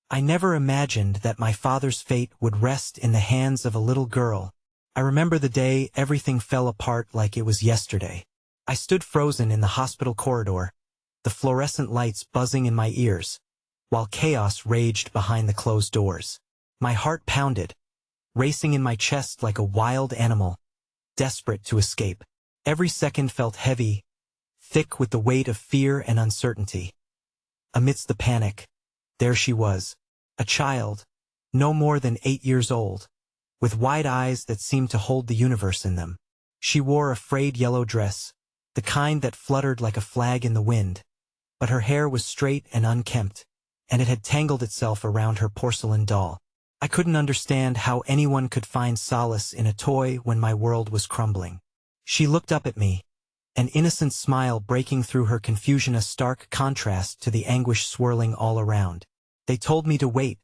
I never imagined that my father's fate would rest in the hands of a little girl. I remember the day everything fell apart like it was yesterday. I stood frozen in the hospital corridor, the fluorescent lights buzzing in my ears, while chaos raged behind the closed doors. My heart pounded, racing in my chest like a wild animal, desperate to escape. Every second felt heavy, thick with the weight of fear and uncertainty. Amidst the panic, there she was, a child, no more than 8 years old, with wide eyes that seemed to hold the universe in them. She wore a frayed yellow dress, the kind that fluttered like a flag in the wind, but her hair was straight and unkempt, and it had tangled itself around her porcelain doll. I couldn't understand how anyone could find solace in a toy when my world was crumbling. She looked up at me, an innocent smile breaking through her confusion, a stark contrast to the anguish swirling all around. "They told me to wait,"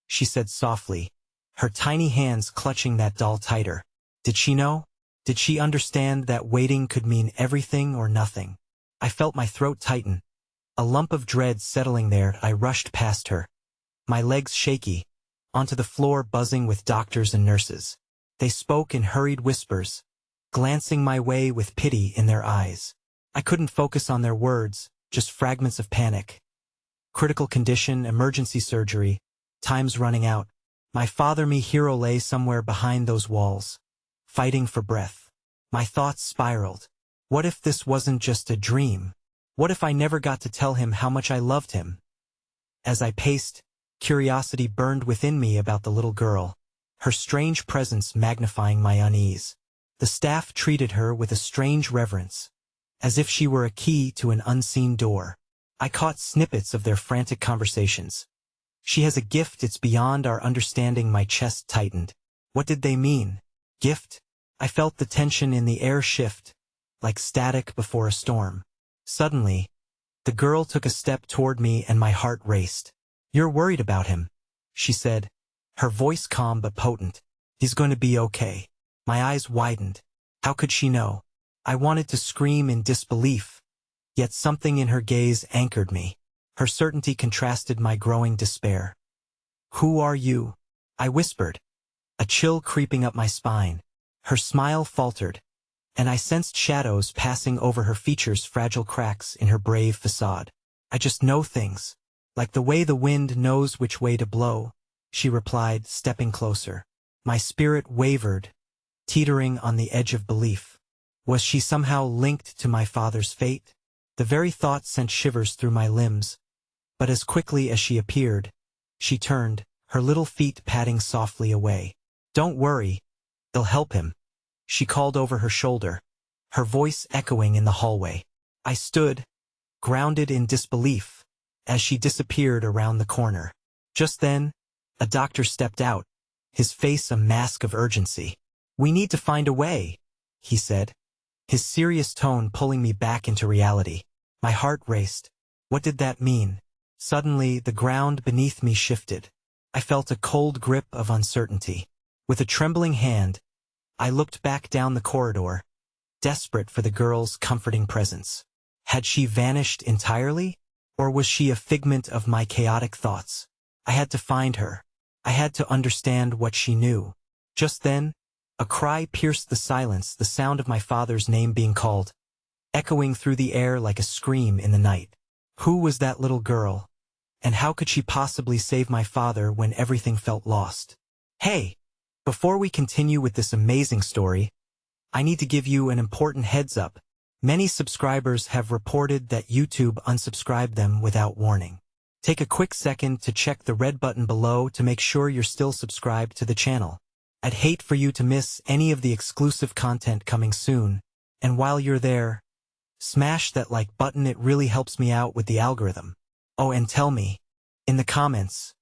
she said softly, her tiny hands clutching that doll tighter. Did she know? Did she understand that waiting could mean everything or nothing? I felt my throat tighten, a lump of dread settling there. I rushed past her, my legs shaky, onto the floor buzzing with doctors and nurses. They spoke in hurried whispers, glancing my way with pity in their eyes. I couldn't focus on their words, just fragments of panic. Critical condition, emergency surgery, time's running out. My father Mihiro lay somewhere behind those walls, fighting for breath. My thoughts spiraled. What if this wasn't just a dream? What if I never got to tell him how much I loved him? As I paced, curiosity burned within me about the little girl, her strange presence magnifying my unease. The staff treated her with a strange reverence, as if she were a key to an unseen door. I caught snippets of their frantic conversations. "She has a gift, it's beyond our understanding." My chest tightened. What did they mean? Gift? I felt the tension in the air shift, like static before a storm. Suddenly, the girl took a step toward me and my heart raced. "You're worried about him," she said, her voice calm but potent. "He's going to be okay." My eyes widened. How could she know? I wanted to scream in disbelief, yet something in her gaze anchored me. Her certainty contrasted my growing despair. "Who are you?" I whispered, a chill creeping up my spine. Her smile faltered, and I sensed shadows passing over her features, fragile cracks in her brave facade. "I just know things, like the way the wind knows which way to blow," she replied, stepping closer. My spirit wavered, teetering on the edge of belief. Was she somehow linked to my father's fate? The very thought sent shivers through my limbs, but as quickly as she appeared, she turned, her little feet padding softly away. "Don't worry, they'll help him," she called over her shoulder, her voice echoing in the hallway. I stood, grounded in disbelief, as she disappeared around the corner. Just then, a doctor stepped out, his face a mask of urgency. "We need to find a way," he said, his serious tone pulling me back into reality. My heart raced. What did that mean? Suddenly, the ground beneath me shifted. I felt a cold grip of uncertainty. With a trembling hand, I looked back down the corridor, desperate for the girl's comforting presence. Had she vanished entirely, or was she a figment of my chaotic thoughts? I had to find her. I had to understand what she knew. Just then, a cry pierced the silence, the sound of my father's name being called, echoing through the air like a scream in the night. Who was that little girl? And how could she possibly save my father when everything felt lost? Hey! Before we continue with this amazing story, I need to give you an important heads up. Many subscribers have reported that YouTube unsubscribed them without warning. Take a quick second to check the red button below to make sure you're still subscribed to the channel. I'd hate for you to miss any of the exclusive content coming soon, and while you're there, smash that like button, it really helps me out with the algorithm. Oh, and tell me, in the comments,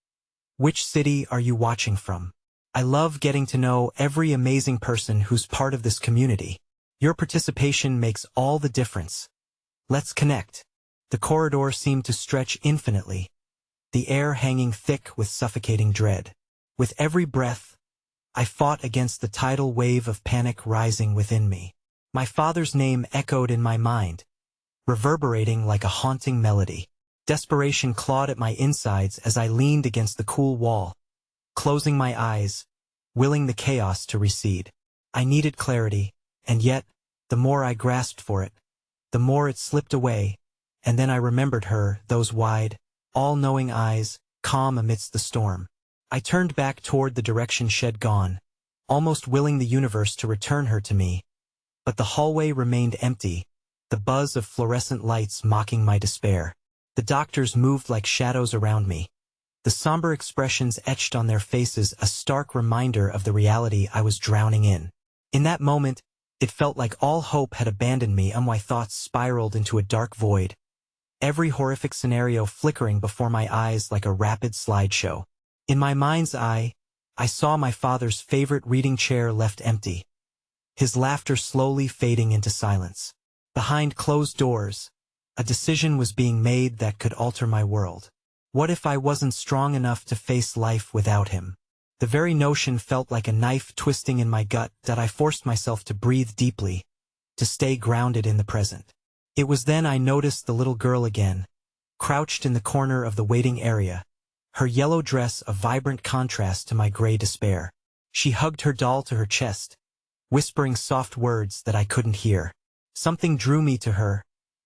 which city are you watching from? I love getting to know every amazing person who's part of this community. Your participation makes all the difference. Let's connect. The corridor seemed to stretch infinitely, the air hanging thick with suffocating dread. With every breath, I fought against the tidal wave of panic rising within me. My father's name echoed in my mind, reverberating like a haunting melody. Desperation clawed at my insides as I leaned against the cool wall, closing my eyes, willing the chaos to recede. I needed clarity, and yet, the more I grasped for it, the more it slipped away, and then I remembered her, those wide, all-knowing eyes, calm amidst the storm. I turned back toward the direction she'd gone, almost willing the universe to return her to me. But the hallway remained empty, the buzz of fluorescent lights mocking my despair. The doctors moved like shadows around me, the somber expressions etched on their faces a stark reminder of the reality I was drowning in. In that moment, it felt like all hope had abandoned me and my thoughts spiraled into a dark void, every horrific scenario flickering before my eyes like a rapid slideshow. In my mind's eye, I saw my father's favorite reading chair left empty, his laughter slowly fading into silence. Behind closed doors, a decision was being made that could alter my world. What if I wasn't strong enough to face life without him? The very notion felt like a knife twisting in my gut that I forced myself to breathe deeply, to stay grounded in the present. It was then I noticed the little girl again, crouched in the corner of the waiting area, her yellow dress a vibrant contrast to my gray despair. She hugged her doll to her chest, whispering soft words that I couldn't hear. Something drew me to her,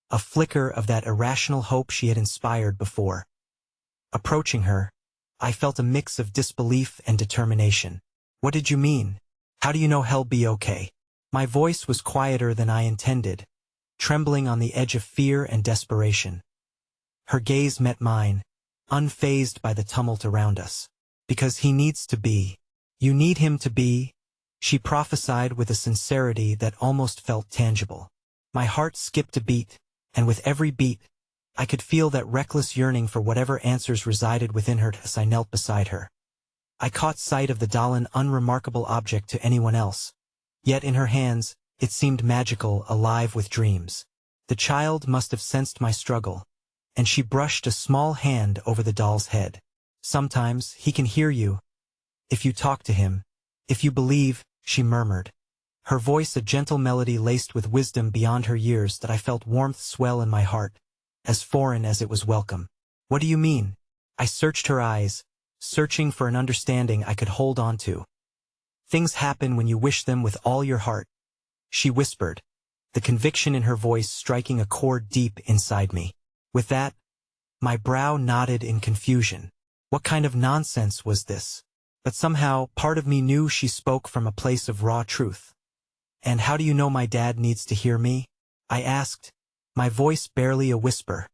a flicker of that irrational hope she had inspired before. Approaching her, I felt a mix of disbelief and determination. "What did you mean? How do you know he'll be okay?" My voice was quieter than I intended, trembling on the edge of fear and desperation. Her gaze met mine, unfazed by the tumult around us. "Because he needs to be. You need him to be," she prophesied with a sincerity that almost felt tangible. My heart skipped a beat, and with every beat, I could feel that reckless yearning for whatever answers resided within her as I knelt beside her. I caught sight of the doll, an unremarkable object to anyone else. Yet in her hands, it seemed magical, alive with dreams. The child must have sensed my struggle, and she brushed a small hand over the doll's head. "Sometimes he can hear you. If you talk to him. If you believe," she murmured. Her voice a gentle melody laced with wisdom beyond her years that I felt warmth swell in my heart, as foreign as it was welcome. "What do you mean?" I searched her eyes, searching for an understanding I could hold on to. "Things happen when you wish them with all your heart," she whispered, the conviction in her voice striking a chord deep inside me. With that, my brow knotted in confusion. What kind of nonsense was this? But somehow, part of me knew she spoke from a place of raw truth. "And how do you know my dad needs to hear me?" I asked, my voice barely a whisper.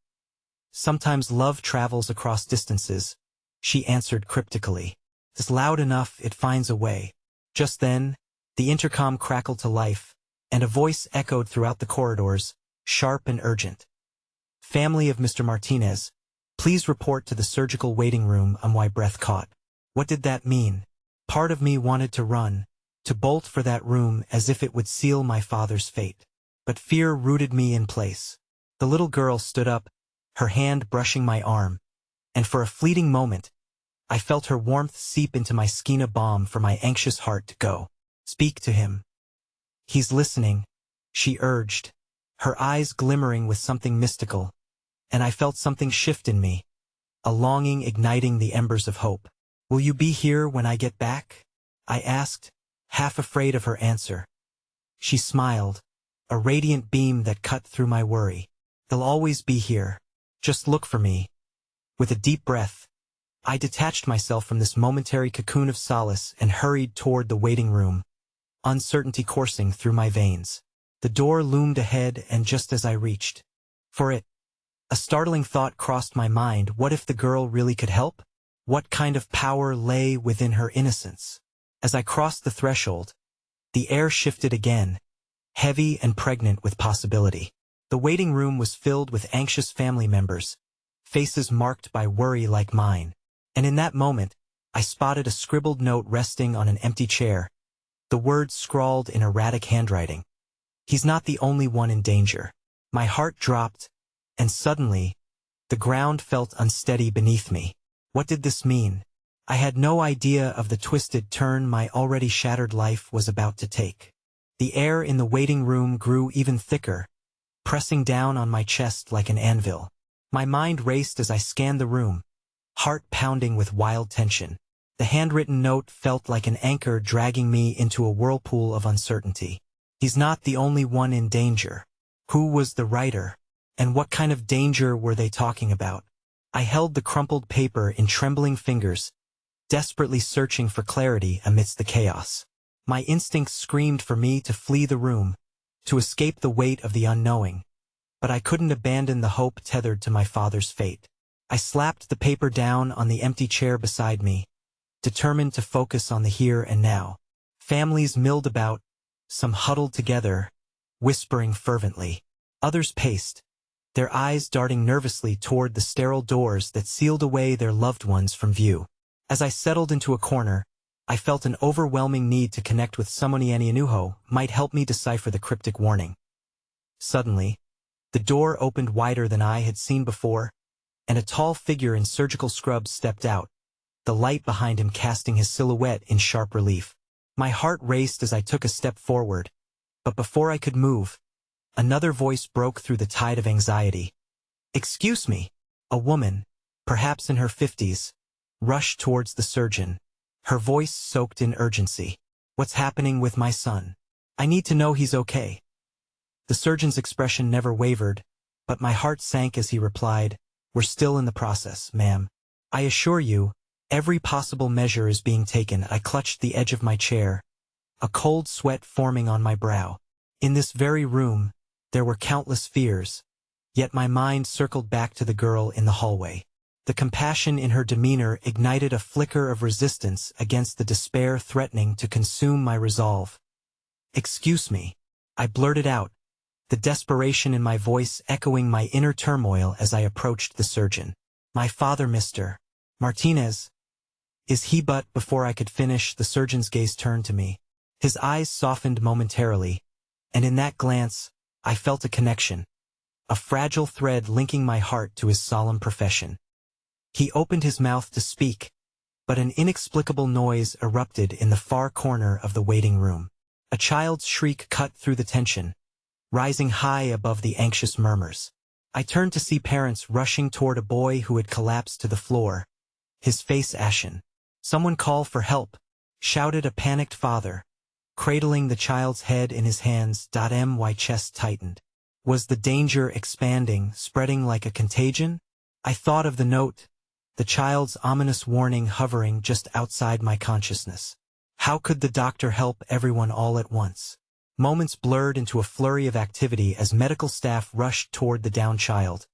"Sometimes love travels across distances," she answered cryptically. "It's loud enough, it finds a way." Just then, the intercom crackled to life, and a voice echoed throughout the corridors, sharp and urgent. "Family of Mr. Martinez, please report to the surgical waiting room." My breath caught. What did that mean? Part of me wanted to run, to bolt for that room as if it would seal my father's fate. But fear rooted me in place. The little girl stood up, her hand brushing my arm, and for a fleeting moment, I felt her warmth seep into my skin, a balm for my anxious heart to go. "Speak to him. He's listening," she urged, her eyes glimmering with something mystical, and I felt something shift in me, a longing igniting the embers of hope. "Will you be here when I get back?" I asked, half afraid of her answer. She smiled, a radiant beam that cut through my worry. "They'll always be here. Just look for me." With a deep breath, I detached myself from this momentary cocoon of solace and hurried toward the waiting room, uncertainty coursing through my veins. The door loomed ahead, and just as I reached for it, a startling thought crossed my mind. What if the girl really could help? What kind of power lay within her innocence? As I crossed the threshold, the air shifted again, heavy and pregnant with possibility. The waiting room was filled with anxious family members, faces marked by worry like mine. And in that moment, I spotted a scribbled note resting on an empty chair, the words scrawled in erratic handwriting. "He's not the only one in danger." My heart dropped, and suddenly, the ground felt unsteady beneath me. What did this mean? I had no idea of the twisted turn my already shattered life was about to take. The air in the waiting room grew even thicker, pressing down on my chest like an anvil. My mind raced as I scanned the room, heart pounding with wild tension. The handwritten note felt like an anchor dragging me into a whirlpool of uncertainty. He's not the only one in danger. Who was the writer? And what kind of danger were they talking about? I held the crumpled paper in trembling fingers, desperately searching for clarity amidst the chaos. My instincts screamed for me to flee the room, to escape the weight of the unknowing. But I couldn't abandon the hope tethered to my father's fate. I slapped the paper down on the empty chair beside me, determined to focus on the here and now. Families milled about, some huddled together, whispering fervently. Others paced, their eyes darting nervously toward the sterile doors that sealed away their loved ones from view. As I settled into a corner, I felt an overwhelming need to connect with someone who might help me decipher the cryptic warning. Suddenly, the door opened wider than I had seen before, and a tall figure in surgical scrubs stepped out, the light behind him casting his silhouette in sharp relief. My heart raced as I took a step forward, but before I could move, another voice broke through the tide of anxiety. "Excuse me." A woman, perhaps in her 50s, rushed towards the surgeon, her voice soaked in urgency. "What's happening with my son? I need to know he's okay." The surgeon's expression never wavered, but my heart sank as he replied, "We're still in the process, ma'am. I assure you, every possible measure is being taken." I clutched the edge of my chair, a cold sweat forming on my brow. In this very room, there were countless fears, yet my mind circled back to the girl in the hallway. The compassion in her demeanor ignited a flicker of resistance against the despair threatening to consume my resolve. "Excuse me," I blurted out, the desperation in my voice echoing my inner turmoil as I approached the surgeon. "My father, Mr. Martinez. Is he?" But before I could finish, the surgeon's gaze turned to me. His eyes softened momentarily, and in that glance, I felt a connection, a fragile thread linking my heart to his solemn profession. He opened his mouth to speak, but an inexplicable noise erupted in the far corner of the waiting room. A child's shriek cut through the tension, rising high above the anxious murmurs. I turned to see parents rushing toward a boy who had collapsed to the floor, his face ashen. "Someone call for help," shouted a panicked father, cradling the child's head in his hands. My chest tightened. Was the danger expanding, spreading like a contagion? I thought of the note, the child's ominous warning hovering just outside my consciousness. How could the doctor help everyone all at once? Moments blurred into a flurry of activity as medical staff rushed toward the downed child,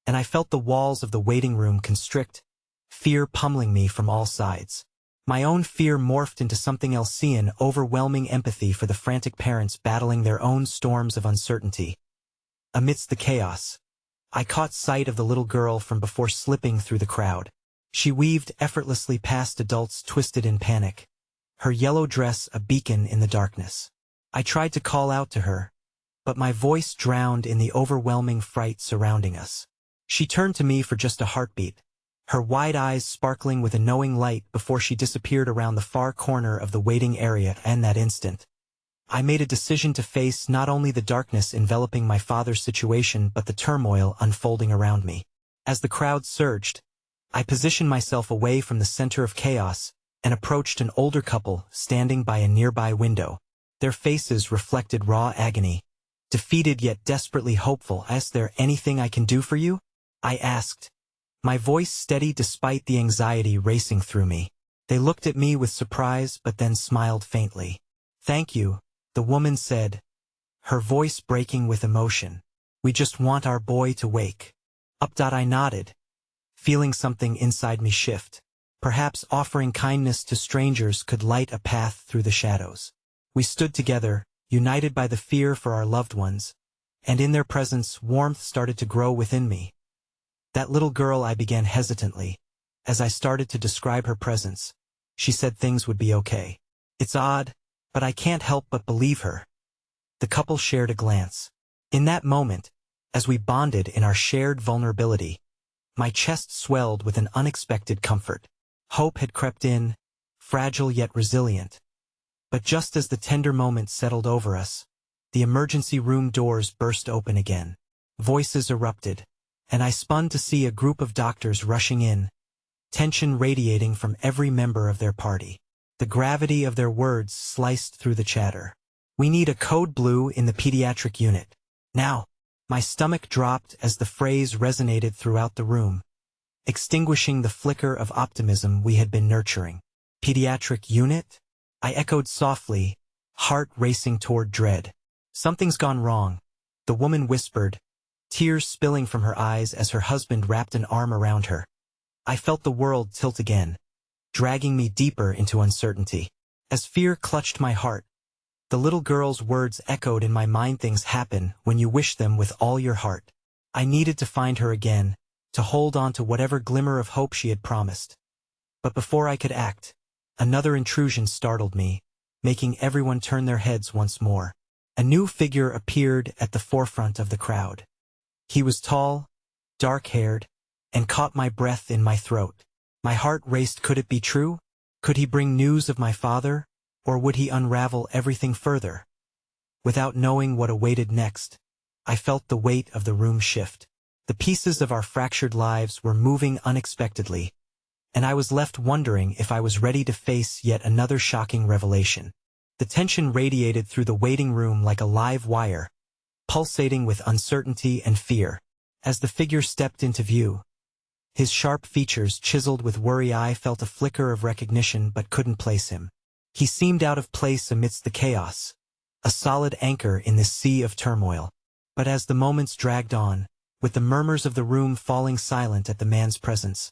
and I felt the walls of the waiting room constrict, fear pummeling me from all sides. My own fear morphed into something else, an overwhelming empathy for the frantic parents battling their own storms of uncertainty. Amidst the chaos, I caught sight of the little girl from before slipping through the crowd. She weaved effortlessly past adults twisted in panic, her yellow dress a beacon in the darkness. I tried to call out to her, but my voice drowned in the overwhelming fright surrounding us. She turned to me for just a heartbeat, her wide eyes sparkling with a knowing light before she disappeared around the far corner of the waiting area. And that instant, I made a decision to face not only the darkness enveloping my father's situation but the turmoil unfolding around me. As the crowd surged, I positioned myself away from the center of chaos and approached an older couple standing by a nearby window. Their faces reflected raw agony, defeated yet desperately hopeful. "Is there anything I can do for you?" I asked, my voice steady despite the anxiety racing through me. They looked at me with surprise but then smiled faintly. "Thank you," the woman said, her voice breaking with emotion. "We just want our boy to wake up." I nodded, feeling something inside me shift. Perhaps offering kindness to strangers could light a path through the shadows. We stood together, united by the fear for our loved ones, and in their presence warmth started to grow within me. "That little girl," I began hesitantly, as I started to describe her presence. "She said things would be okay. It's odd, but I can't help but believe her." The couple shared a glance. In that moment, as we bonded in our shared vulnerability, my chest swelled with an unexpected comfort. Hope had crept in, fragile yet resilient. But just as the tender moment settled over us, the emergency room doors burst open again. Voices erupted, and I spun to see a group of doctors rushing in, tension radiating from every member of their party. The gravity of their words sliced through the chatter. "We need a code blue in the pediatric unit. Now." My stomach dropped as the phrase resonated throughout the room, extinguishing the flicker of optimism we had been nurturing. "Pediatric unit?" I echoed softly, heart racing toward dread. "Something's gone wrong," the woman whispered, tears spilling from her eyes as her husband wrapped an arm around her. I felt the world tilt again, dragging me deeper into uncertainty. As fear clutched my heart, the little girl's words echoed in my mind. "Things happen when you wish them with all your heart." I needed to find her again, to hold on to whatever glimmer of hope she had promised. But before I could act, another intrusion startled me, making everyone turn their heads once more. A new figure appeared at the forefront of the crowd. He was tall, dark-haired, and caught my breath in my throat. My heart raced. Could it be true? Could he bring news of my father? Or would he unravel everything further? Without knowing what awaited next, I felt the weight of the room shift. The pieces of our fractured lives were moving unexpectedly, and I was left wondering if I was ready to face yet another shocking revelation. The tension radiated through the waiting room like a live wire, pulsating with uncertainty and fear. As the figure stepped into view, his sharp features chiseled with worry, I felt a flicker of recognition but couldn't place him. He seemed out of place amidst the chaos, a solid anchor in this sea of turmoil. But as the moments dragged on, with the murmurs of the room falling silent at the man's presence,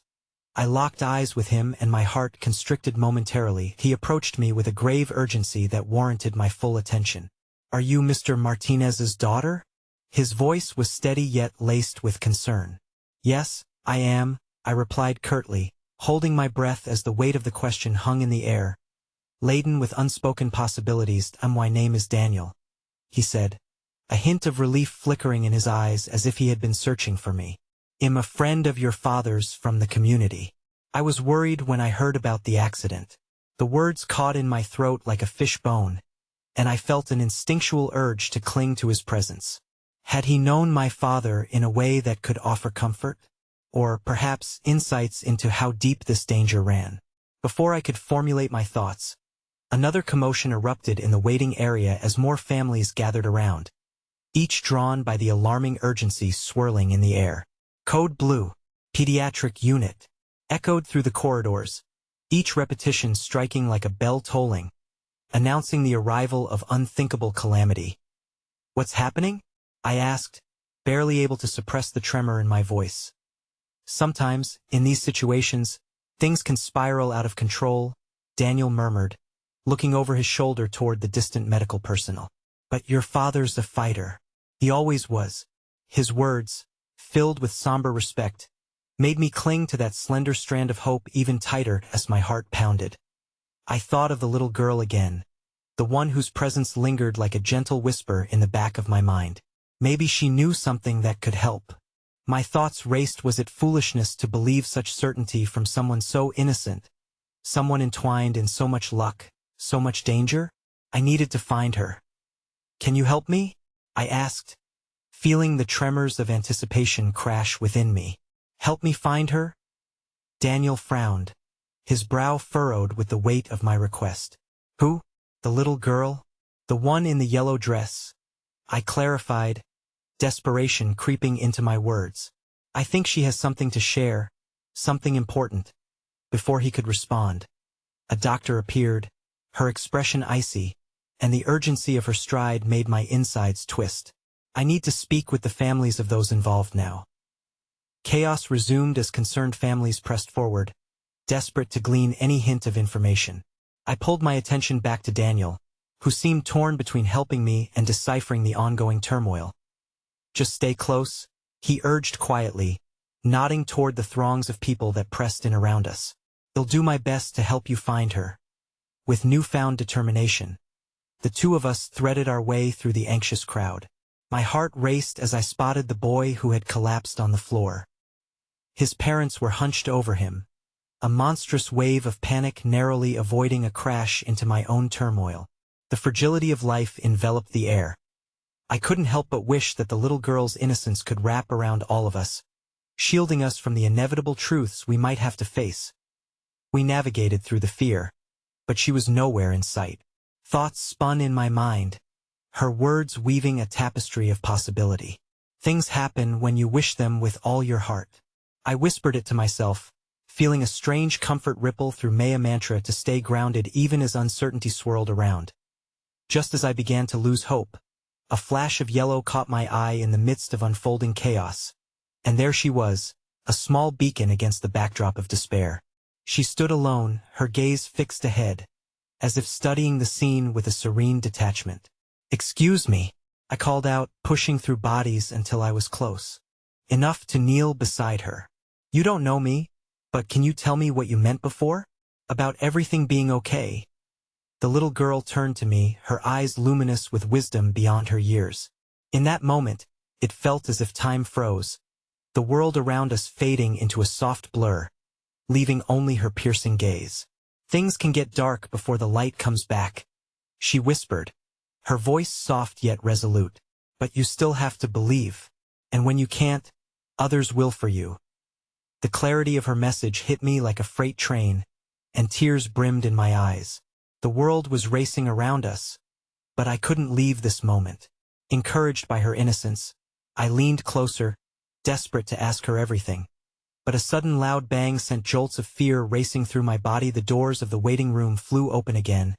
I locked eyes with him and my heart constricted momentarily. He approached me with a grave urgency that warranted my full attention. "Are you Mr. Martinez's daughter?" His voice was steady yet laced with concern. "Yes, I am," I replied curtly, holding my breath as the weight of the question hung in the air, laden with unspoken possibilities. "My name is Daniel," he said, a hint of relief flickering in his eyes as if he had been searching for me. "I'm a friend of your father's from the community." I was worried when I heard about the accident. The words caught in my throat like a fish bone, and I felt an instinctual urge to cling to his presence. Had he known my father in a way that could offer comfort? Or perhaps insights into how deep this danger ran? Before I could formulate my thoughts, another commotion erupted in the waiting area as more families gathered around, each drawn by the alarming urgency swirling in the air. "Code Blue, Pediatric Unit," echoed through the corridors, each repetition striking like a bell tolling, announcing the arrival of unthinkable calamity. "What's happening?" I asked, barely able to suppress the tremor in my voice. "Sometimes, in these situations, things can spiral out of control," Daniel murmured, looking over his shoulder toward the distant medical personnel. "But your father's a fighter. He always was." His words, filled with somber respect, made me cling to that slender strand of hope even tighter as my heart pounded. I thought of the little girl again, the one whose presence lingered like a gentle whisper in the back of my mind. Maybe she knew something that could help. My thoughts raced. Was it foolishness to believe such certainty from someone so innocent, someone entwined in so much luck, so much danger? I needed to find her. "Can you help me?" I asked, feeling the tremors of anticipation crash within me. "Help me find her?" Daniel frowned, his brow furrowed with the weight of my request. "Who? The little girl? The one in the yellow dress?" I clarified, desperation creeping into my words. "I think she has something to share, something important." Before he could respond, a doctor appeared, her expression icy, and the urgency of her stride made my insides twist. "I need to speak with the families of those involved now." Chaos resumed as concerned families pressed forward, desperate to glean any hint of information. I pulled my attention back to Daniel, who seemed torn between helping me and deciphering the ongoing turmoil. "Just stay close," he urged quietly, nodding toward the throngs of people that pressed in around us. "I'll do my best to help you find her." With newfound determination, the two of us threaded our way through the anxious crowd. My heart raced as I spotted the boy who had collapsed on the floor. His parents were hunched over him, a monstrous wave of panic narrowly avoiding a crash into my own turmoil. The fragility of life enveloped the air. I couldn't help but wish that the little girl's innocence could wrap around all of us, shielding us from the inevitable truths we might have to face. We navigated through the fear, but she was nowhere in sight. Thoughts spun in my mind, her words weaving a tapestry of possibility. Things happen when you wish them with all your heart. I whispered it to myself, feeling a strange comfort ripple through Maya mantra to stay grounded even as uncertainty swirled around. Just as I began to lose hope, a flash of yellow caught my eye in the midst of unfolding chaos. And there she was, a small beacon against the backdrop of despair. She stood alone, her gaze fixed ahead, as if studying the scene with a serene detachment. "Excuse me," I called out, pushing through bodies until I was close enough to kneel beside her. "You don't know me, but can you tell me what you meant before? About everything being okay?" The little girl turned to me, her eyes luminous with wisdom beyond her years. In that moment, it felt as if time froze, the world around us fading into a soft blur, leaving only her piercing gaze. "Things can get dark before the light comes back," she whispered, her voice soft yet resolute. "But you still have to believe. And when you can't, others will for you." The clarity of her message hit me like a freight train, and tears brimmed in my eyes. The world was racing around us, but I couldn't leave this moment. Encouraged by her innocence, I leaned closer, desperate to ask her everything. But a sudden loud bang sent jolts of fear racing through my body. The doors of the waiting room flew open again,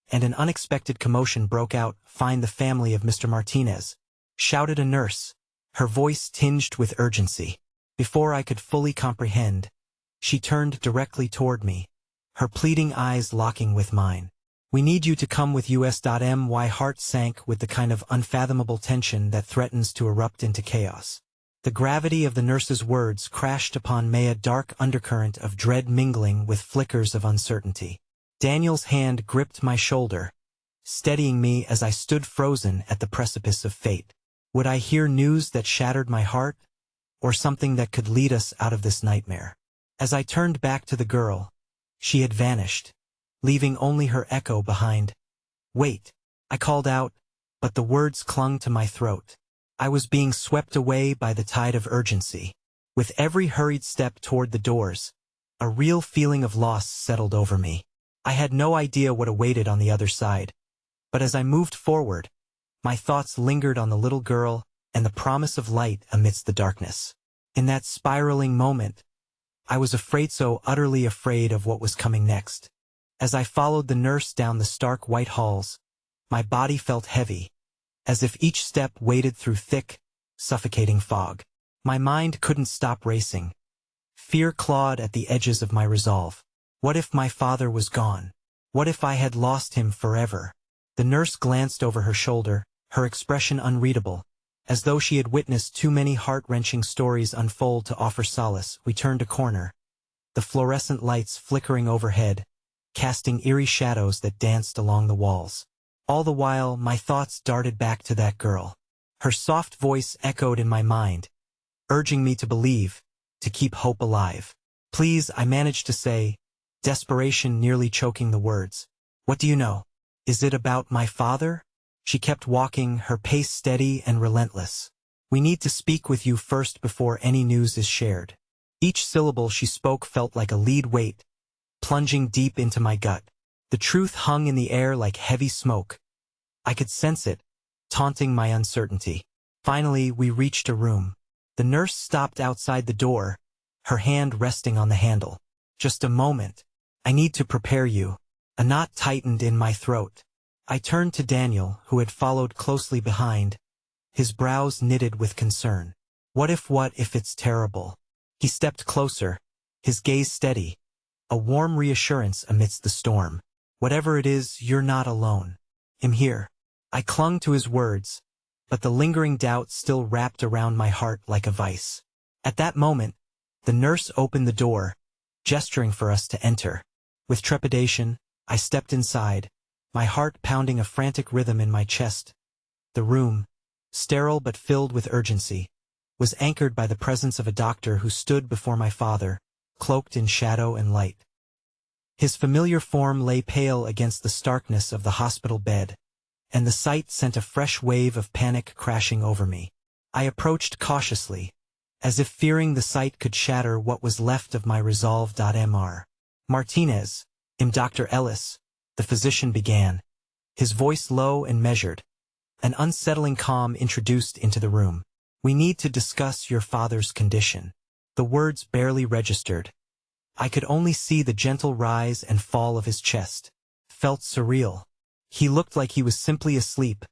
and an unexpected commotion broke out. "Find the family of Mr. Martinez," shouted a nurse, her voice tinged with urgency. Before I could fully comprehend, she turned directly toward me, her pleading eyes locking with mine. "We need you to come with us." My heart sank with the kind of unfathomable tension that threatens to erupt into chaos. The gravity of the nurse's words crashed upon me, a dark undercurrent of dread mingling with flickers of uncertainty. Daniel's hand gripped my shoulder, steadying me as I stood frozen at the precipice of fate. Would I hear news that shattered my heart, or something that could lead us out of this nightmare? As I turned back to the girl, she had vanished, leaving only her echo behind. "Wait," I called out, but the words clung to my throat. I was being swept away by the tide of urgency. With every hurried step toward the doors, a real feeling of loss settled over me. I had no idea what awaited on the other side, but as I moved forward, my thoughts lingered on the little girl and the promise of light amidst the darkness. In that spiraling moment, I was afraid, so utterly afraid of what was coming next. As I followed the nurse down the stark white halls, my body felt heavy, as if each step waded through thick, suffocating fog. My mind couldn't stop racing. Fear clawed at the edges of my resolve. What if my father was gone? What if I had lost him forever? The nurse glanced over her shoulder, her expression unreadable, as though she had witnessed too many heart-wrenching stories unfold to offer solace. We turned a corner, the fluorescent lights flickering overhead, casting eerie shadows that danced along the walls. All the while, my thoughts darted back to that girl. Her soft voice echoed in my mind, urging me to believe, to keep hope alive. "Please," I managed to say, desperation nearly choking the words. "What do you know? Is it about my father?" She kept walking, her pace steady and relentless. "We need to speak with you first before any news is shared." Each syllable she spoke felt like a lead weight, plunging deep into my gut. The truth hung in the air like heavy smoke. I could sense it, taunting my uncertainty. Finally, we reached a room. The nurse stopped outside the door, her hand resting on the handle. "Just a moment. I need to prepare you." A knot tightened in my throat. I turned to Daniel, who had followed closely behind, his brows knitted with concern. What if it's terrible? He stepped closer, his gaze steady, a warm reassurance amidst the storm. "Whatever it is, you're not alone. I'm here." I clung to his words, but the lingering doubt still wrapped around my heart like a vice. At that moment, the nurse opened the door, gesturing for us to enter. With trepidation, I stepped inside, my heart pounding a frantic rhythm in my chest. The room, sterile but filled with urgency, was anchored by the presence of a doctor who stood before my father, cloaked in shadow and light. His familiar form lay pale against the starkness of the hospital bed, and the sight sent a fresh wave of panic crashing over me. I approached cautiously, as if fearing the sight could shatter what was left of my resolve. Mr. Martinez, Dr. Ellis, the physician began, his voice low and measured. An unsettling calm introduced into the room. We need to discuss your father's condition. The words barely registered. I could only see the gentle rise and fall of his chest. Felt surreal. He looked like he was simply asleep,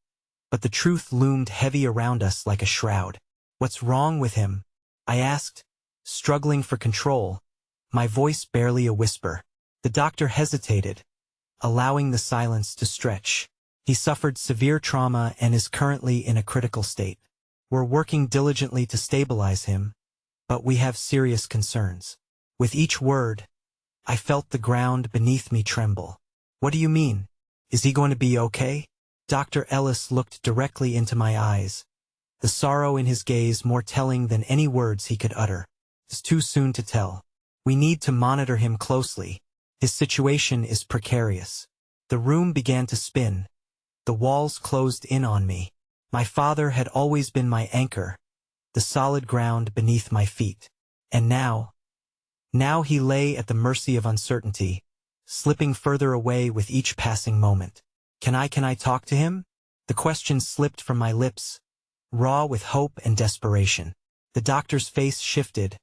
but the truth loomed heavy around us like a shroud. What's wrong with him? I asked, struggling for control, my voice barely a whisper. The doctor hesitated, allowing the silence to stretch. He suffered severe trauma and is currently in a critical state. We're working diligently to stabilize him, but we have serious concerns. With each word, I felt the ground beneath me tremble. What do you mean? Is he going to be okay? Dr. Ellis looked directly into my eyes, the sorrow in his gaze more telling than any words he could utter. It's too soon to tell. We need to monitor him closely. His situation is precarious. The room began to spin. The walls closed in on me. My father had always been my anchor, the solid ground beneath my feet. And now he lay at the mercy of uncertainty, slipping further away with each passing moment. Can I talk to him? The question slipped from my lips, raw with hope and desperation. The doctor's face shifted,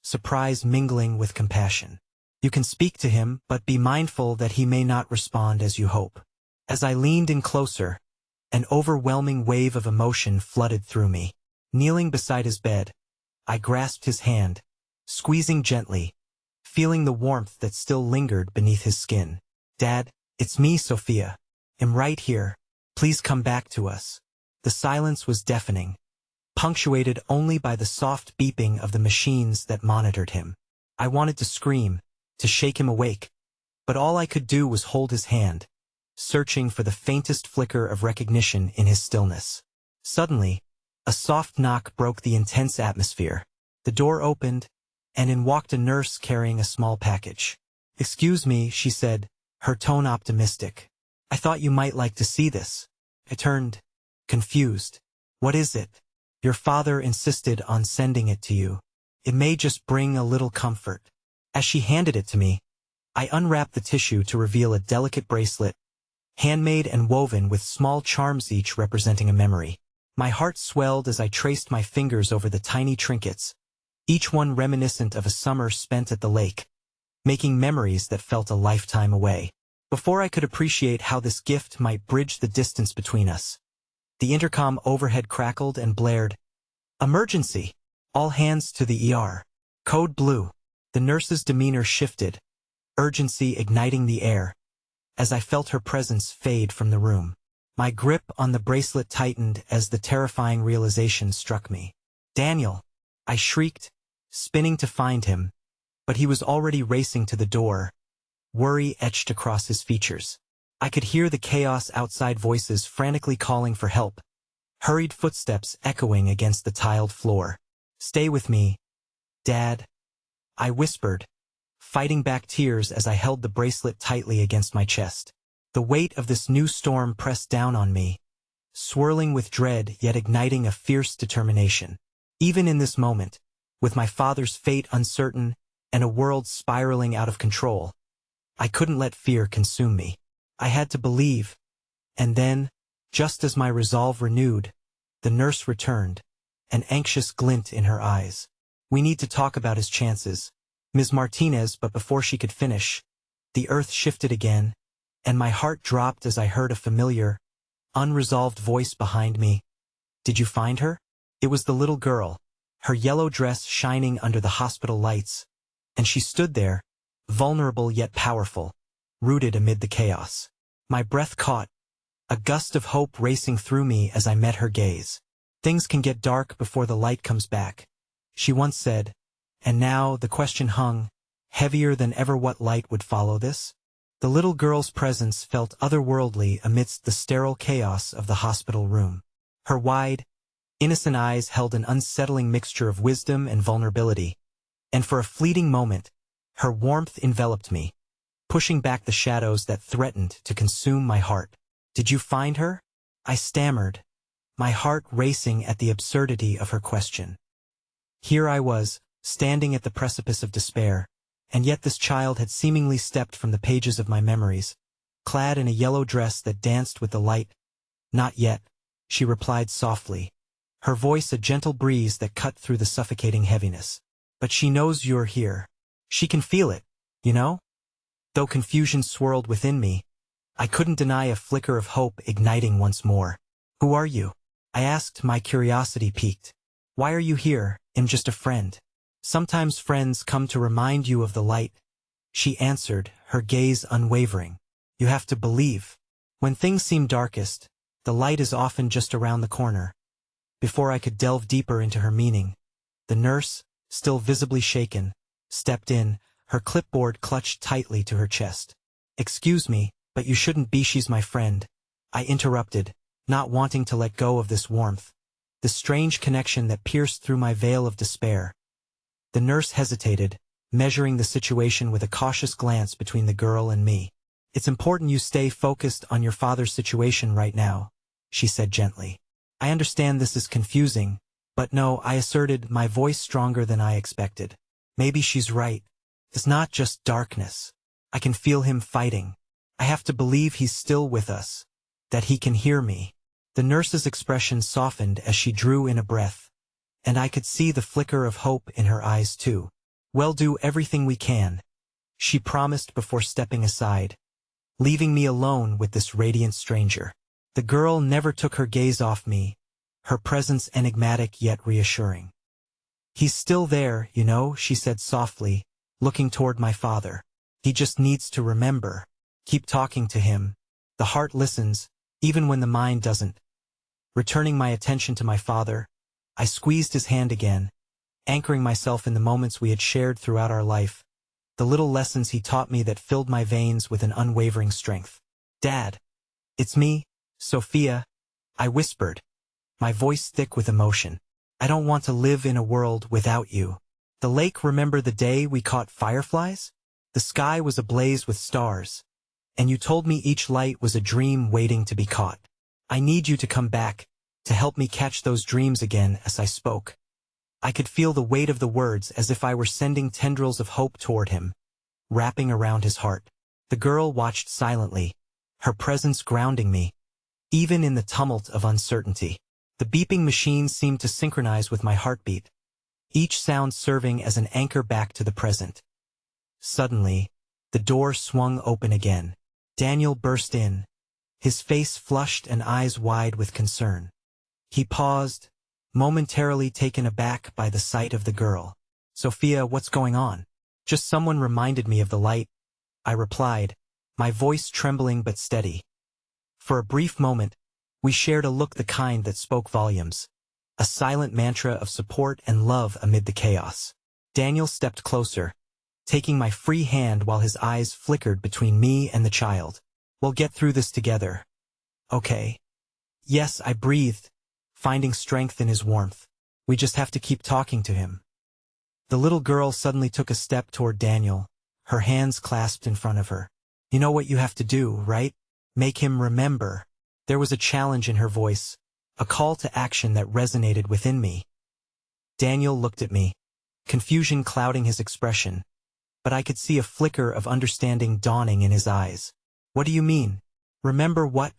surprise mingling with compassion. You can speak to him, but be mindful that he may not respond as you hope. As I leaned in closer, an overwhelming wave of emotion flooded through me. Kneeling beside his bed, I grasped his hand, squeezing gently, feeling the warmth that still lingered beneath his skin. Dad, it's me, Sophia. I'm right here. Please come back to us. The silence was deafening, punctuated only by the soft beeping of the machines that monitored him. I wanted to scream, to shake him awake, but all I could do was hold his hand, searching for the faintest flicker of recognition in his stillness. Suddenly, a soft knock broke the intense atmosphere. The door opened, and in walked a nurse carrying a small package. "Excuse me," she said, her tone optimistic. "I thought you might like to see this." I turned, confused. "What is it?" "Your father insisted on sending it to you. It may just bring a little comfort." As she handed it to me, I unwrapped the tissue to reveal a delicate bracelet, handmade and woven with small charms each representing a memory. My heart swelled as I traced my fingers over the tiny trinkets, each one reminiscent of a summer spent at the lake, making memories that felt a lifetime away. Before I could appreciate how this gift might bridge the distance between us, the intercom overhead crackled and blared, "Emergency! All hands to the ER. Code blue." The nurse's demeanor shifted, urgency igniting the air, as I felt her presence fade from the room. My grip on the bracelet tightened as the terrifying realization struck me. "Daniel!" I shrieked, spinning to find him, but he was already racing to the door, worry etched across his features. I could hear the chaos outside, voices frantically calling for help, hurried footsteps echoing against the tiled floor. "Stay with me, Dad," I whispered, fighting back tears as I held the bracelet tightly against my chest. The weight of this new storm pressed down on me, swirling with dread yet igniting a fierce determination. Even in this moment, with my father's fate uncertain and a world spiraling out of control, I couldn't let fear consume me. I had to believe. And then, just as my resolve renewed, the nurse returned, an anxious glint in her eyes. "We need to talk about his chances, Ms. Martinez," but before she could finish, the earth shifted again, and my heart dropped as I heard a familiar, unresolved voice behind me. "Did you find her?" It was the little girl, her yellow dress shining under the hospital lights, and she stood there, vulnerable yet powerful, rooted amid the chaos. My breath caught, a gust of hope racing through me as I met her gaze. "Things can get dark before the light comes back," she once said, and now the question hung, heavier than ever: what light would follow this? The little girl's presence felt otherworldly amidst the sterile chaos of the hospital room. Her wide, innocent eyes held an unsettling mixture of wisdom and vulnerability, and for a fleeting moment, her warmth enveloped me, pushing back the shadows that threatened to consume my heart. "Did you find her?" I stammered, my heart racing at the absurdity of her question. Here I was, standing at the precipice of despair, and yet this child had seemingly stepped from the pages of my memories, clad in a yellow dress that danced with the light. "Not yet," she replied softly, her voice a gentle breeze that cut through the suffocating heaviness. "But she knows you're here. She can feel it, you know?" Though confusion swirled within me, I couldn't deny a flicker of hope igniting once more. "Who are you?" I asked, my curiosity piqued. "Why are you here? I'm just a friend." "Sometimes friends come to remind you of the light," she answered, her gaze unwavering. "You have to believe. When things seem darkest, the light is often just around the corner." Before I could delve deeper into her meaning, the nurse, still visibly shaken, stepped in, her clipboard clutched tightly to her chest. "Excuse me, but you shouldn't be. She's my friend," I interrupted, not wanting to let go of this warmth, this strange connection that pierced through my veil of despair. The nurse hesitated, measuring the situation with a cautious glance between the girl and me. "It's important you stay focused on your father's situation right now," she said gently. "I understand this is confusing, but no," I asserted, my voice stronger than I expected. "Maybe she's right. It's not just darkness. I can feel him fighting. I have to believe he's still with us, that he can hear me." The nurse's expression softened as she drew in a breath, and I could see the flicker of hope in her eyes too. "We'll do everything we can," she promised before stepping aside, leaving me alone with this radiant stranger. The girl never took her gaze off me, her presence enigmatic yet reassuring. "He's still there, you know," she said softly, looking toward my father. "He just needs to remember. Keep talking to him. The heart listens, even when the mind doesn't." Returning my attention to my father, I squeezed his hand again, anchoring myself in the moments we had shared throughout our life, the little lessons he taught me that filled my veins with an unwavering strength. "Dad, it's me, Sophia," I whispered, my voice thick with emotion. "I don't want to live in a world without you." "The lake, remember the day we caught fireflies? The sky was ablaze with stars, and you told me each light was a dream waiting to be caught. I need you to come back, to help me catch those dreams again." As I spoke, I could feel the weight of the words as if I were sending tendrils of hope toward him, wrapping around his heart. The girl watched silently, her presence grounding me, even in the tumult of uncertainty. The beeping machine seemed to synchronize with my heartbeat, each sound serving as an anchor back to the present. Suddenly, the door swung open again. Daniel burst in, his face flushed and eyes wide with concern. He paused, momentarily taken aback by the sight of the girl. "Sophia, what's going on?" "Just someone reminded me of the light," I replied, my voice trembling but steady. For a brief moment, we shared a look the kind that spoke volumes, a silent mantra of support and love amid the chaos. Daniel stepped closer, taking my free hand while his eyes flickered between me and the child. "We'll get through this together. Okay?" "Yes," I breathed, finding strength in his warmth. "We just have to keep talking to him." The little girl suddenly took a step toward Daniel, her hands clasped in front of her. "You know what you have to do, right? Make him remember." There was a challenge in her voice, a call to action that resonated within me. Daniel looked at me, confusion clouding his expression, but I could see a flicker of understanding dawning in his eyes. "What do you mean? Remember what?"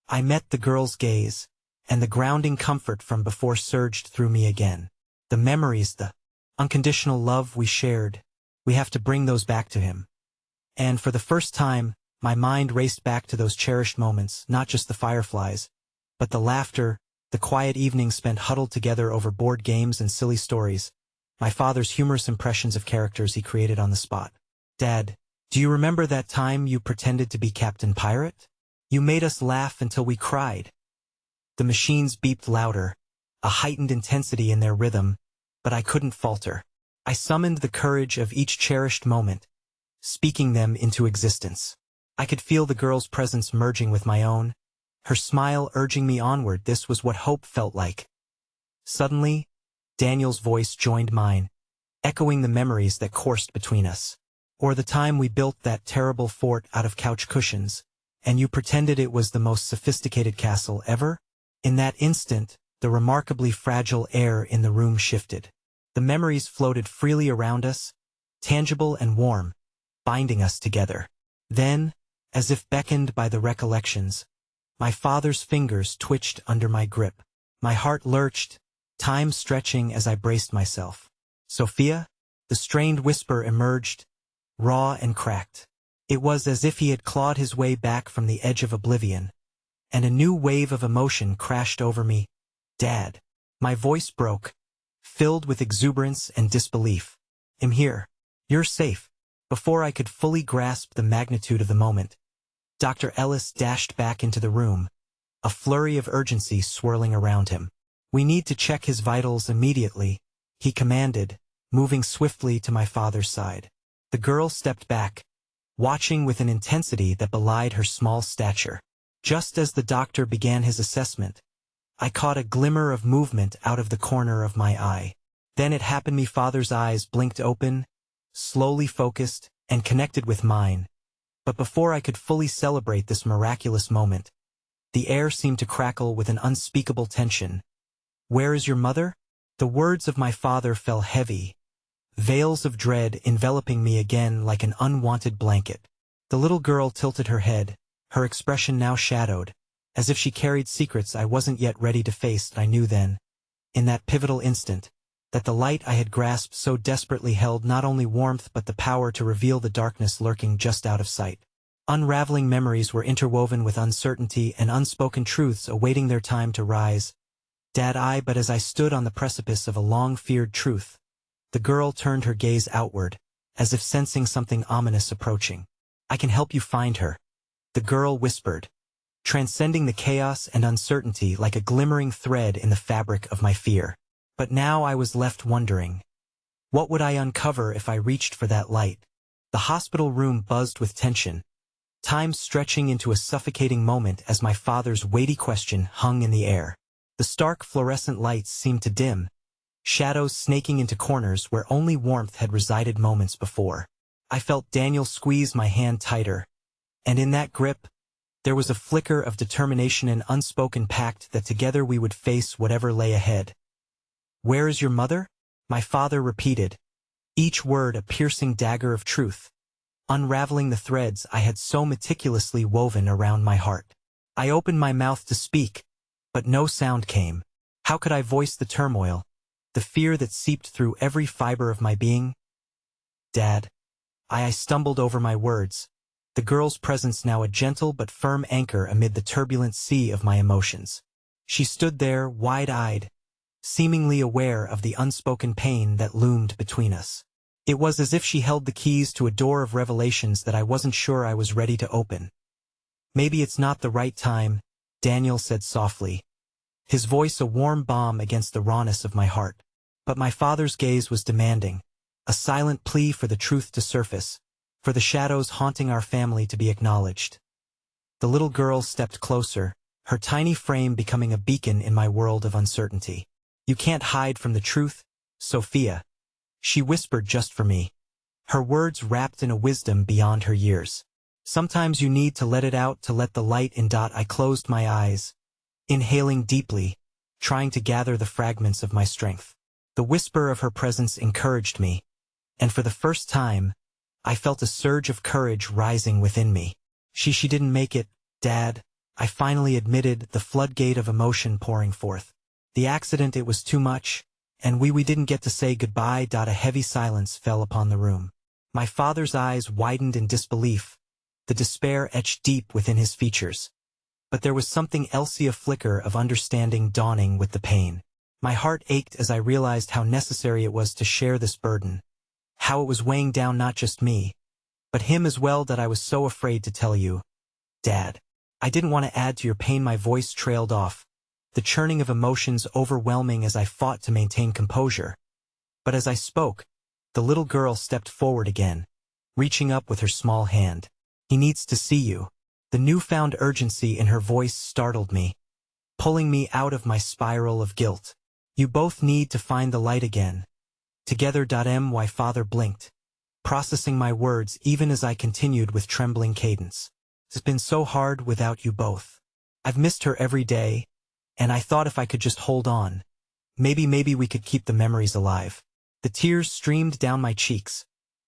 I met the girl's gaze, and the grounding comfort from before surged through me again. The memories, the unconditional love we shared, we have to bring those back to him. And for the first time, my mind raced back to those cherished moments, not just the fireflies, but the laughter, the quiet evenings spent huddled together over board games and silly stories, my father's humorous impressions of characters he created on the spot. "Dad, do you remember that time you pretended to be Captain Pirate? You made us laugh until we cried." The machines beeped louder, a heightened intensity in their rhythm, but I couldn't falter. I summoned the courage of each cherished moment, speaking them into existence. I could feel the girl's presence merging with my own, her smile urging me onward. This was what hope felt like. Suddenly, Daniel's voice joined mine, echoing the memories that coursed between us. "Or the time we built that terrible fort out of couch cushions, and you pretended it was the most sophisticated castle ever?" In that instant, the remarkably fragile air in the room shifted. The memories floated freely around us, tangible and warm, binding us together. Then, as if beckoned by the recollections, my father's fingers twitched under my grip. My heart lurched, time stretching as I braced myself. "Sophia?" The strained whisper emerged, raw and cracked. It was as if he had clawed his way back from the edge of oblivion, and a new wave of emotion crashed over me. "Dad." My voice broke, filled with exuberance and disbelief. "I'm here. You're safe." Before I could fully grasp the magnitude of the moment, Dr. Ellis dashed back into the room, a flurry of urgency swirling around him. "We need to check his vitals immediately," he commanded, moving swiftly to my father's side. The girl stepped back, watching with an intensity that belied her small stature. Just as the doctor began his assessment, I caught a glimmer of movement out of the corner of my eye. Then it happened. My father's eyes blinked open, slowly focused, and connected with mine. But before I could fully celebrate this miraculous moment, the air seemed to crackle with an unspeakable tension. "Where is your mother?" The words of my father fell heavy, veils of dread enveloping me again like an unwanted blanket. The little girl tilted her head, her expression now shadowed, as if she carried secrets I wasn't yet ready to face. I knew then, in that pivotal instant, that the light I had grasped so desperately held not only warmth but the power to reveal the darkness lurking just out of sight. Unraveling memories were interwoven with uncertainty and unspoken truths awaiting their time to rise. "Dad, but as I stood on the precipice of a long-feared truth, the girl turned her gaze outward, as if sensing something ominous approaching. "I can help you find her," the girl whispered, transcending the chaos and uncertainty like a glimmering thread in the fabric of my fear. But now I was left wondering, what would I uncover if I reached for that light? The hospital room buzzed with tension, time stretching into a suffocating moment as my father's weighty question hung in the air. The stark fluorescent lights seemed to dim, shadows snaking into corners where only warmth had resided moments before. I felt Daniel squeeze my hand tighter, and in that grip, there was a flicker of determination and unspoken pact that together we would face whatever lay ahead. "Where is your mother?" my father repeated, each word a piercing dagger of truth, unraveling the threads I had so meticulously woven around my heart. I opened my mouth to speak, but no sound came. How could I voice the turmoil, the fear that seeped through every fiber of my being? "Dad." I stumbled over my words, the girl's presence now a gentle but firm anchor amid the turbulent sea of my emotions. She stood there, wide-eyed, seemingly aware of the unspoken pain that loomed between us. It was as if she held the keys to a door of revelations that I wasn't sure I was ready to open. "Maybe it's not the right time," Daniel said softly, his voice a warm balm against the rawness of my heart. But my father's gaze was demanding, a silent plea for the truth to surface, for the shadows haunting our family to be acknowledged. The little girl stepped closer, her tiny frame becoming a beacon in my world of uncertainty. "You can't hide from the truth, Sophia," she whispered just for me, her words wrapped in a wisdom beyond her years. "Sometimes you need to let it out to let the light in." I closed my eyes, inhaling deeply, trying to gather the fragments of my strength. The whisper of her presence encouraged me, and for the first time, I felt a surge of courage rising within me. She didn't make it, Dad," I finally admitted, the floodgate of emotion pouring forth. "The accident, it was too much, and we didn't get to say goodbye." A heavy silence fell upon the room. My father's eyes widened in disbelief, the despair etched deep within his features. But there was something else, a flicker of understanding dawning with the pain. My heart ached as I realized how necessary it was to share this burden, how it was weighing down not just me, but him as well. I was so afraid to tell you, Dad. I didn't want to add to your pain." My voice trailed off, the churning of emotions overwhelming as I fought to maintain composure. But as I spoke, the little girl stepped forward again, reaching up with her small hand. "He needs to see you." The newfound urgency in her voice startled me, pulling me out of my spiral of guilt. "You both need to find the light again. Together." My father blinked, processing my words even as I continued with trembling cadence. "It's been so hard without you both. I've missed her every day, and I thought if I could just hold on, maybe we could keep the memories alive." The tears streamed down my cheeks,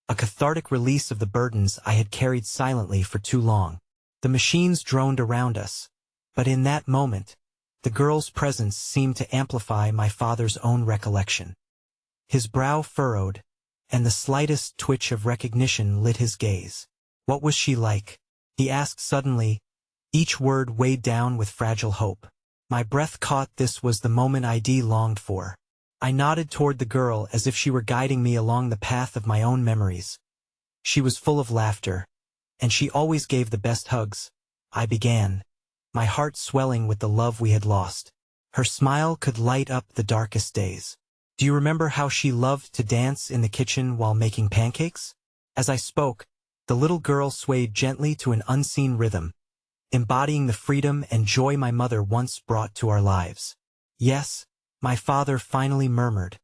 a cathartic release of the burdens I had carried silently for too long. The machines droned around us, but in that moment, the girl's presence seemed to amplify my father's own recollection. His brow furrowed, and the slightest twitch of recognition lit his gaze. "What was she like?" he asked suddenly, each word weighed down with fragile hope. My breath caught. This was the moment I'd longed for. I nodded toward the girl as if she were guiding me along the path of my own memories. "She was full of laughter, and she always gave the best hugs," I began, my heart swelling with the love we had lost. "Her smile could light up the darkest days. Do you remember how she loved to dance in the kitchen while making pancakes?" As I spoke, the little girl swayed gently to an unseen rhythm, embodying the freedom and joy my mother once brought to our lives. "Yes," my father finally murmured,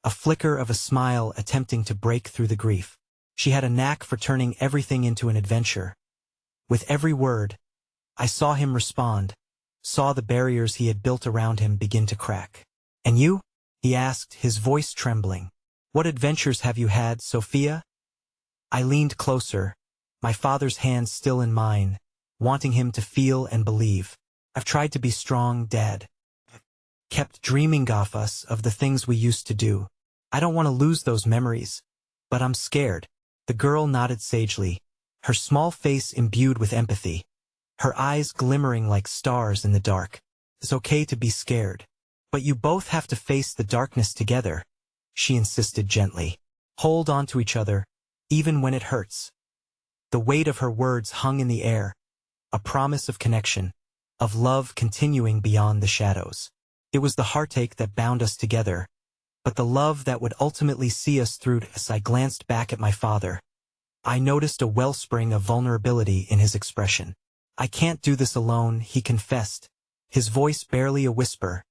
a flicker of a smile attempting to break through the grief. "She had a knack for turning everything into an adventure." With every word, I saw him respond, saw the barriers he had built around him begin to crack. "And you?" he asked, his voice trembling. "What adventures have you had, Sophia?" I leaned closer, my father's hand still in mine, wanting him to feel and believe. "I've tried to be strong, Dad. Kept dreaming of us, of the things we used to do. I don't want to lose those memories, but I'm scared." The girl nodded sagely, her small face imbued with empathy, her eyes glimmering like stars in the dark. "It's okay to be scared. But you both have to face the darkness together," she insisted gently. "Hold on to each other, even when it hurts." The weight of her words hung in the air, a promise of connection, of love continuing beyond the shadows. It was the heartache that bound us together, but the love that would ultimately see us through. As I glanced back at my father, I noticed a wellspring of vulnerability in his expression. "I can't do this alone," he confessed, his voice barely a whisper.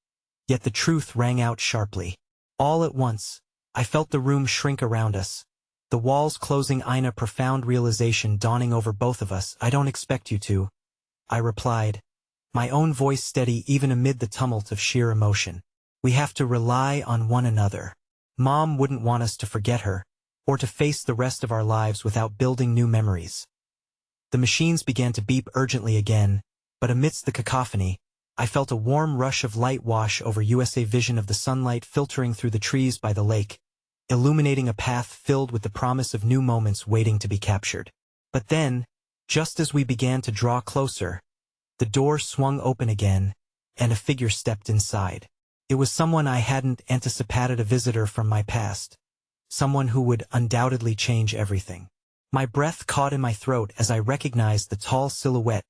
Yet the truth rang out sharply. All at once, I felt the room shrink around us, the walls closing in, a profound realization dawning over both of us. "I don't expect you to," I replied, my own voice steady even amid the tumult of sheer emotion. "We have to rely on one another. Mom wouldn't want us to forget her, or to face the rest of our lives without building new memories." The machines began to beep urgently again, but amidst the cacophony, I felt a warm rush of light wash over USA Vision of the sunlight filtering through the trees by the lake, illuminating a path filled with the promise of new moments waiting to be captured. But then, just as we began to draw closer, the door swung open again, and a figure stepped inside. It was someone I hadn't anticipated, a visitor from my past, someone who would undoubtedly change everything. My breath caught in my throat as I recognized the tall silhouette,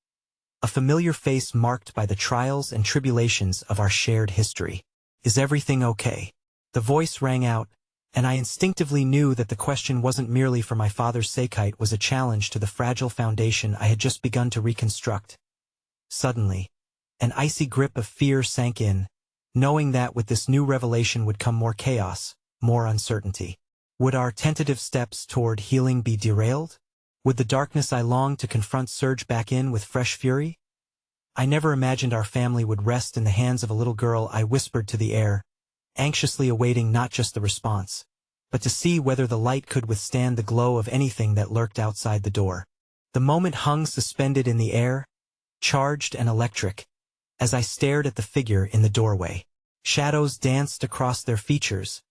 a familiar face marked by the trials and tribulations of our shared history. "Is everything okay?" The voice rang out, and I instinctively knew that the question wasn't merely for my father's sake. It was a challenge to the fragile foundation I had just begun to reconstruct. Suddenly, an icy grip of fear sank in, knowing that with this new revelation would come more chaos, more uncertainty. Would our tentative steps toward healing be derailed? Would the darkness I longed to confront surge back in with fresh fury? "I never imagined our family would rest in the hands of a little girl," I whispered to the air, anxiously awaiting not just the response, but to see whether the light could withstand the glow of anything that lurked outside the door. The moment hung suspended in the air, charged and electric, as I stared at the figure in the doorway. Shadows danced across their features,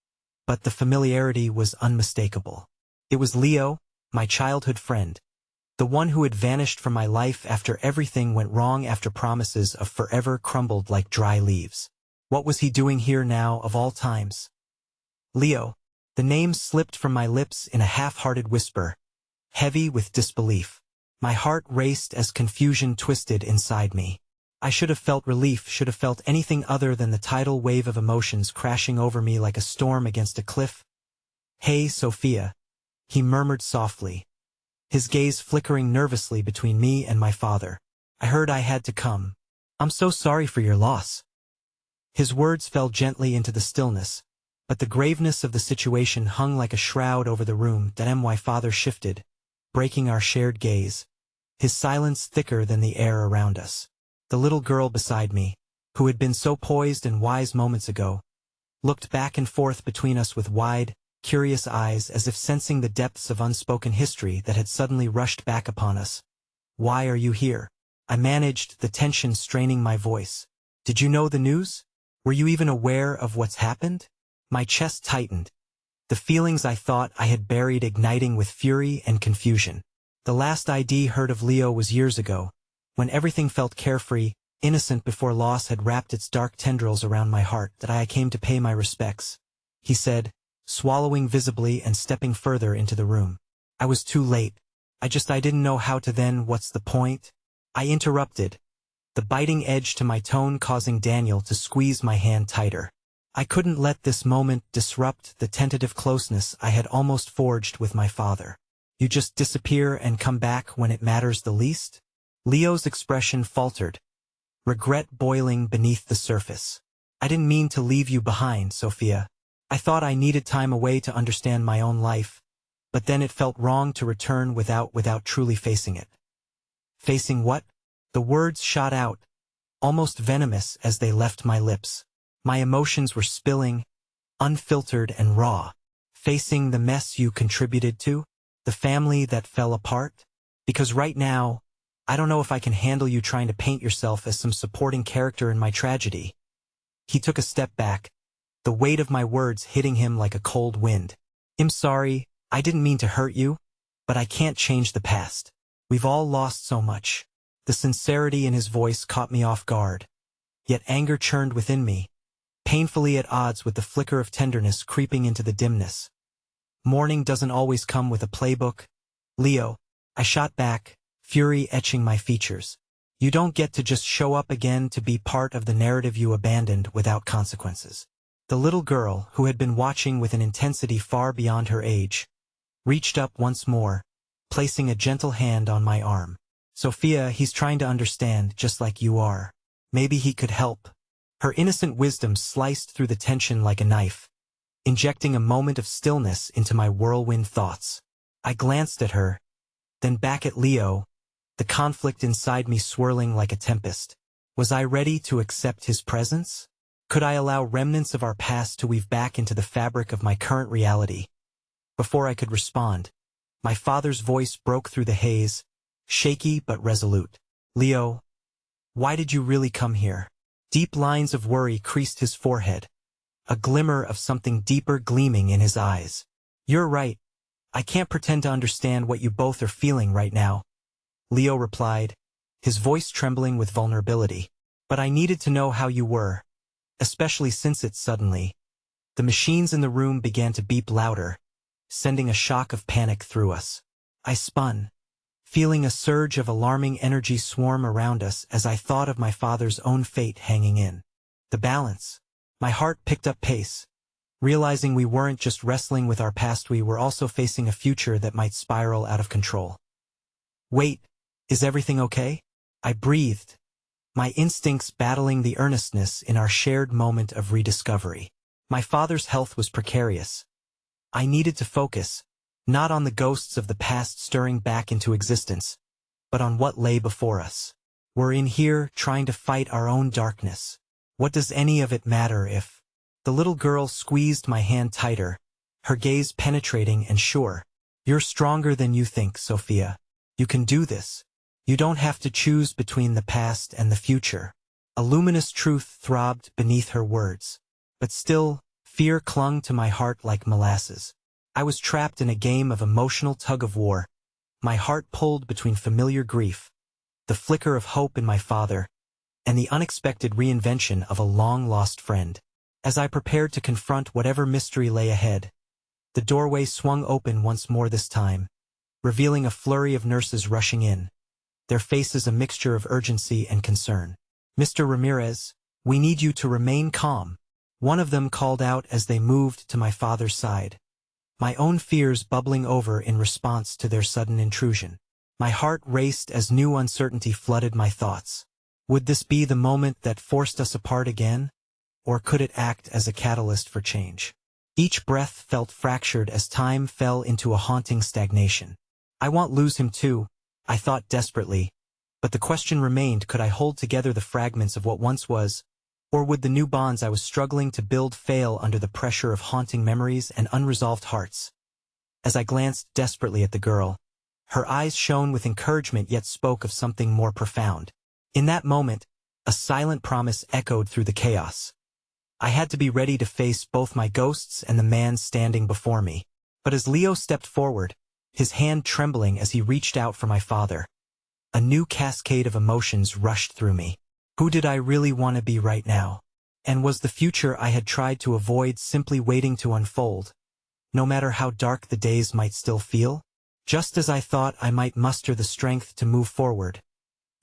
but the familiarity was unmistakable. It was Leo, my childhood friend, the one who had vanished from my life after everything went wrong, after promises of forever crumbled like dry leaves. What was he doing here now, of all times? Leo. The name slipped from my lips in a half-hearted whisper, heavy with disbelief. My heart raced as confusion twisted inside me. I should have felt relief, should have felt anything other than the tidal wave of emotions crashing over me like a storm against a cliff. "Hey, Sophia," he murmured softly, his gaze flickering nervously between me and my father. "I heard I had to come. I'm so sorry for your loss." His words fell gently into the stillness, but the graveness of the situation hung like a shroud over the room. My father shifted, breaking our shared gaze, his silence thicker than the air around us. The little girl beside me, who had been so poised and wise moments ago, looked back and forth between us with wide, curious eyes as if sensing the depths of unspoken history that had suddenly rushed back upon us. "Why are you here?" I managed, the tension straining my voice. "Did you know the news? Were you even aware of what's happened?" My chest tightened, the feelings I thought I had buried igniting with fury and confusion. The last I'd heard of Leo was years ago, when everything felt carefree, innocent before loss had wrapped its dark tendrils around my heart. "That I came to pay my respects," he said, swallowing visibly and stepping further into the room. "I was too late. I didn't know how to then. What's the point?" I interrupted, the biting edge to my tone causing Daniel to squeeze my hand tighter. I couldn't let this moment disrupt the tentative closeness I had almost forged with my father. "You just disappear and come back when it matters the least?" Leo's expression faltered, regret boiling beneath the surface. "I didn't mean to leave you behind, Sophia. I thought I needed time away to understand my own life, but then it felt wrong to return without truly facing it." "Facing what?" The words shot out, almost venomous as they left my lips. My emotions were spilling, unfiltered and raw. "Facing the mess you contributed to? The family that fell apart? Because right now, I don't know if I can handle you trying to paint yourself as some supporting character in my tragedy." He took a step back, the weight of my words hitting him like a cold wind. "I'm sorry, I didn't mean to hurt you, but I can't change the past. We've all lost so much." The sincerity in his voice caught me off guard, yet anger churned within me, painfully at odds with the flicker of tenderness creeping into the dimness. "Mourning doesn't always come with a playbook, Leo," I shot back, fury etching my features. "You don't get to just show up again to be part of the narrative you abandoned without consequences." The little girl, who had been watching with an intensity far beyond her age, reached up once more, placing a gentle hand on my arm. "Sophia, he's trying to understand, just like you are. Maybe he could help." Her innocent wisdom sliced through the tension like a knife, injecting a moment of stillness into my whirlwind thoughts. I glanced at her, then back at Leo, the conflict inside me swirling like a tempest. Was I ready to accept his presence? Could I allow remnants of our past to weave back into the fabric of my current reality? Before I could respond, my father's voice broke through the haze, shaky but resolute. "Leo, why did you really come here?" Deep lines of worry creased his forehead, a glimmer of something deeper gleaming in his eyes. "You're right. I can't pretend to understand what you both are feeling right now," Leo replied, his voice trembling with vulnerability. "But I needed to know how you were, especially since it suddenly." The machines in the room began to beep louder, sending a shock of panic through us. I spun, feeling a surge of alarming energy swarm around us as I thought of my father's own fate hanging in the balance. My heart picked up pace, realizing we weren't just wrestling with our past, we were also facing a future that might spiral out of control. "Wait, is everything okay?" I breathed, my instincts battling the earnestness in our shared moment of rediscovery. My father's health was precarious. I needed to focus, not on the ghosts of the past stirring back into existence, but on what lay before us. We're in here trying to fight our own darkness. What does any of it matter if... The little girl squeezed my hand tighter, her gaze penetrating and sure. "You're stronger than you think, Sophia. You can do this. You don't have to choose between the past and the future." A luminous truth throbbed beneath her words. But still, fear clung to my heart like molasses. I was trapped in a game of emotional tug-of-war, my heart pulled between familiar grief, the flicker of hope in my father, and the unexpected reinvention of a long-lost friend. As I prepared to confront whatever mystery lay ahead, the doorway swung open once more this time, revealing a flurry of nurses rushing in, their faces a mixture of urgency and concern. "Mr. Ramirez, we need you to remain calm," one of them called out as they moved to my father's side, my own fears bubbling over in response to their sudden intrusion. My heart raced as new uncertainty flooded my thoughts. Would this be the moment that forced us apart again? Or could it act as a catalyst for change? Each breath felt fractured as time fell into a haunting stagnation. I won't lose him too, I thought desperately, but the question remained, could I hold together the fragments of what once was Or would the new bonds I was struggling to build fail under the pressure of haunting memories and unresolved hearts? As I glanced desperately at the girl, her eyes shone with encouragement yet spoke of something more profound. In that moment, a silent promise echoed through the chaos. I had to be ready to face both my ghosts and the man standing before me. But as Leo stepped forward, his hand trembling as he reached out for my father, a new cascade of emotions rushed through me. Who did I really want to be right now? And was the future I had tried to avoid simply waiting to unfold, no matter how dark the days might still feel? Just as I thought I might muster the strength to move forward,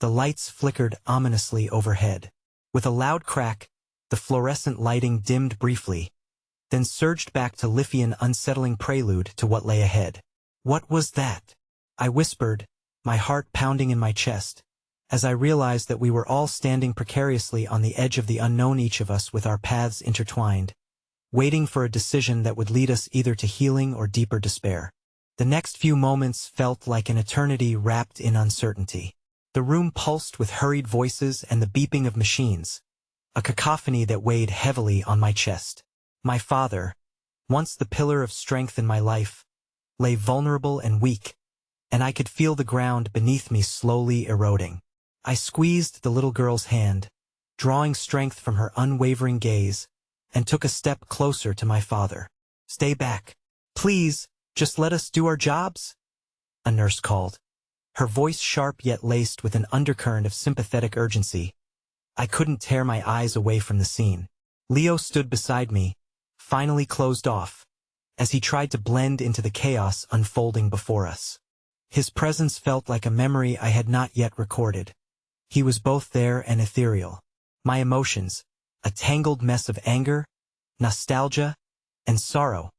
the lights flickered ominously overhead. With a loud crack, the fluorescent lighting dimmed briefly, then surged back to Lithian unsettling prelude to what lay ahead. What was that? I whispered, my heart pounding in my chest, as I realized that we were all standing precariously on the edge of the unknown, each of us with our paths intertwined, waiting for a decision that would lead us either to healing or deeper despair. The next few moments felt like an eternity wrapped in uncertainty. The room pulsed with hurried voices and the beeping of machines, a cacophony that weighed heavily on my chest. My father, once the pillar of strength in my life, lay vulnerable and weak, and I could feel the ground beneath me slowly eroding. I squeezed the little girl's hand, drawing strength from her unwavering gaze, and took a step closer to my father. Stay back. Please, just let us do our jobs, a nurse called, her voice sharp yet laced with an undercurrent of sympathetic urgency. I couldn't tear my eyes away from the scene. Leo stood beside me, finally closed off, as he tried to blend into the chaos unfolding before us. His presence felt like a memory I had not yet recorded. He was both there and ethereal. My emotions, a tangled mess of anger, nostalgia, and sorrow,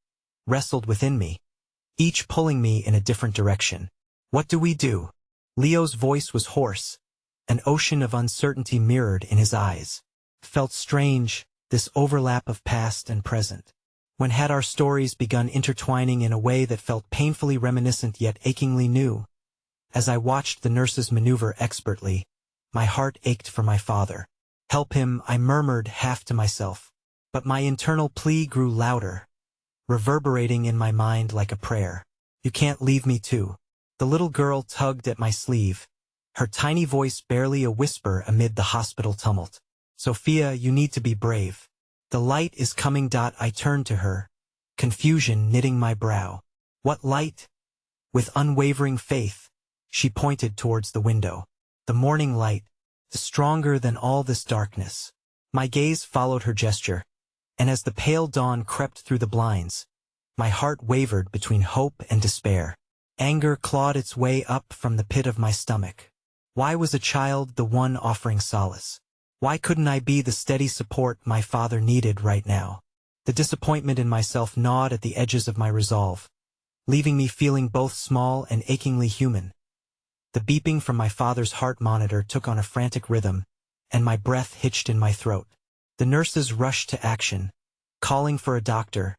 wrestled within me, each pulling me in a different direction. What do we do? Leo's voice was hoarse, an ocean of uncertainty mirrored in his eyes. Felt strange, this overlap of past and present. When had our stories begun intertwining in a way that felt painfully reminiscent yet achingly new? As I watched the nurses maneuver expertly, my heart ached for my father. Help him, I murmured half to myself. But my internal plea grew louder, reverberating in my mind like a prayer. You can't leave me too. The little girl tugged at my sleeve, her tiny voice barely a whisper amid the hospital tumult. Sophia, you need to be brave. The light is coming. I turned to her, confusion knitting my brow. What light? With unwavering faith, she pointed towards the window. The morning light, the stronger than all this darkness. My gaze followed her gesture, and as the pale dawn crept through the blinds, my heart wavered between hope and despair. Anger clawed its way up from the pit of my stomach. Why was a child the one offering solace? Why couldn't I be the steady support my father needed right now? The disappointment in myself gnawed at the edges of my resolve, leaving me feeling both small and achingly human. The beeping from my father's heart monitor took on a frantic rhythm, and my breath hitched in my throat. The nurses rushed to action, calling for a doctor,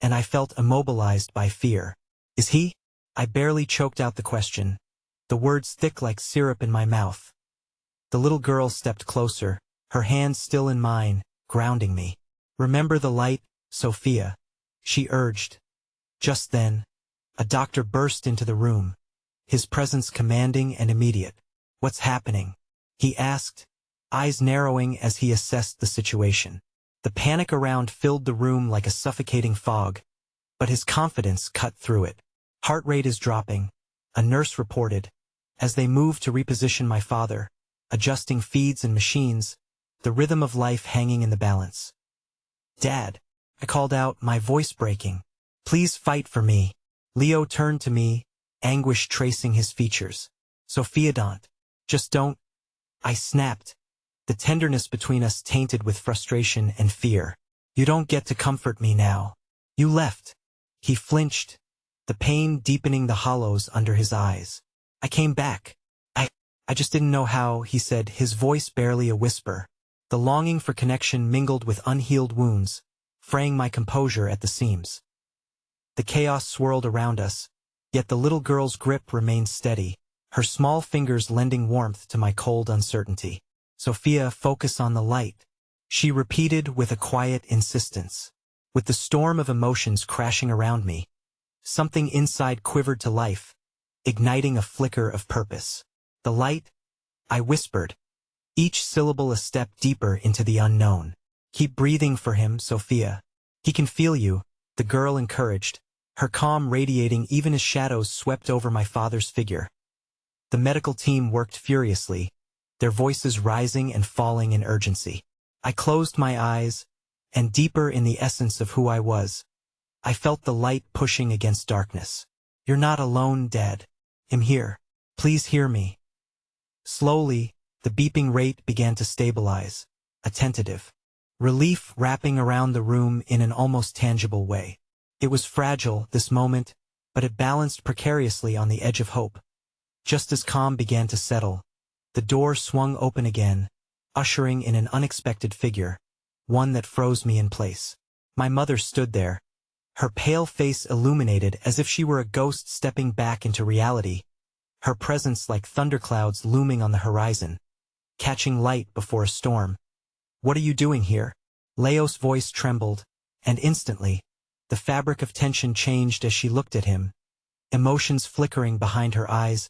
and I felt immobilized by fear. Is he? I barely choked out the question, the words thick like syrup in my mouth. The little girl stepped closer, her hand still in mine, grounding me. Remember the light, Sophia, she urged. Just then, a doctor burst into the room, his presence commanding and immediate. What's happening? He asked, eyes narrowing as he assessed the situation. The panic around filled the room like a suffocating fog, but his confidence cut through it. Heart rate is dropping, a nurse reported, as they moved to reposition my father, adjusting feeds and machines, the rhythm of life hanging in the balance. Dad, I called out, my voice breaking. Please fight for me. Leo turned to me, anguish tracing his features. Sophia, don't. Just don't. I snapped, the tenderness between us tainted with frustration and fear. You don't get to comfort me now. You left. He flinched, the pain deepening the hollows under his eyes. I came back. I just didn't know how, he said, his voice barely a whisper. The longing for connection mingled with unhealed wounds, fraying my composure at the seams. The chaos swirled around us, yet the little girl's grip remained steady, her small fingers lending warmth to my cold uncertainty. Sophia, focus on the light. she repeated with a quiet insistence. With the storm of emotions crashing around me, something inside quivered to life, igniting a flicker of purpose. The light, I whispered, each syllable a step deeper into the unknown. Keep breathing for him, Sophia. He can feel you, the girl encouraged, her calm radiating even as shadows swept over my father's figure. The medical team worked furiously, their voices rising and falling in urgency. I closed my eyes, and deeper in the essence of who I was, I felt the light pushing against darkness. You're not alone, Dad. I'm here. Please hear me. Slowly, the beeping rate began to stabilize, a tentative relief wrapping around the room in an almost tangible way. It was fragile, this moment, but it balanced precariously on the edge of hope. Just as calm began to settle, the door swung open again, ushering in an unexpected figure, one that froze me in place. My mother stood there, her pale face illuminated as if she were a ghost stepping back into reality, her presence like thunderclouds looming on the horizon, catching light before a storm. What are you doing here? Leo's voice trembled, and instantly, the fabric of tension changed as she looked at him, emotions flickering behind her eyes.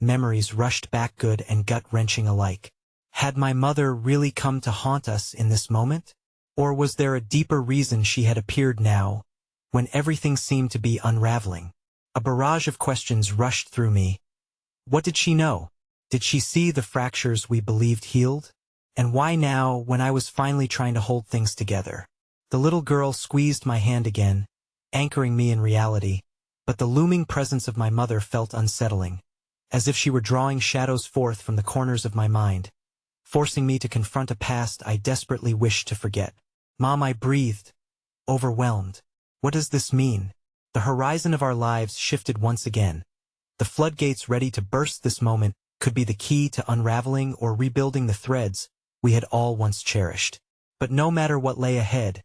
Memories rushed back, good and gut-wrenching alike. Had my mother really come to haunt us in this moment? Or was there a deeper reason she had appeared now, when everything seemed to be unraveling? A barrage of questions rushed through me. What did she know? Did she see the fractures we believed healed? And why now, when I was finally trying to hold things together? The little girl squeezed my hand again, anchoring me in reality, but the looming presence of my mother felt unsettling, as if she were drawing shadows forth from the corners of my mind, forcing me to confront a past I desperately wished to forget. Mom, I breathed, overwhelmed. What does this mean? The horizon of our lives shifted once again. The floodgates ready to burst this moment could be the key to unraveling or rebuilding the threads we had all once cherished. But no matter what lay ahead,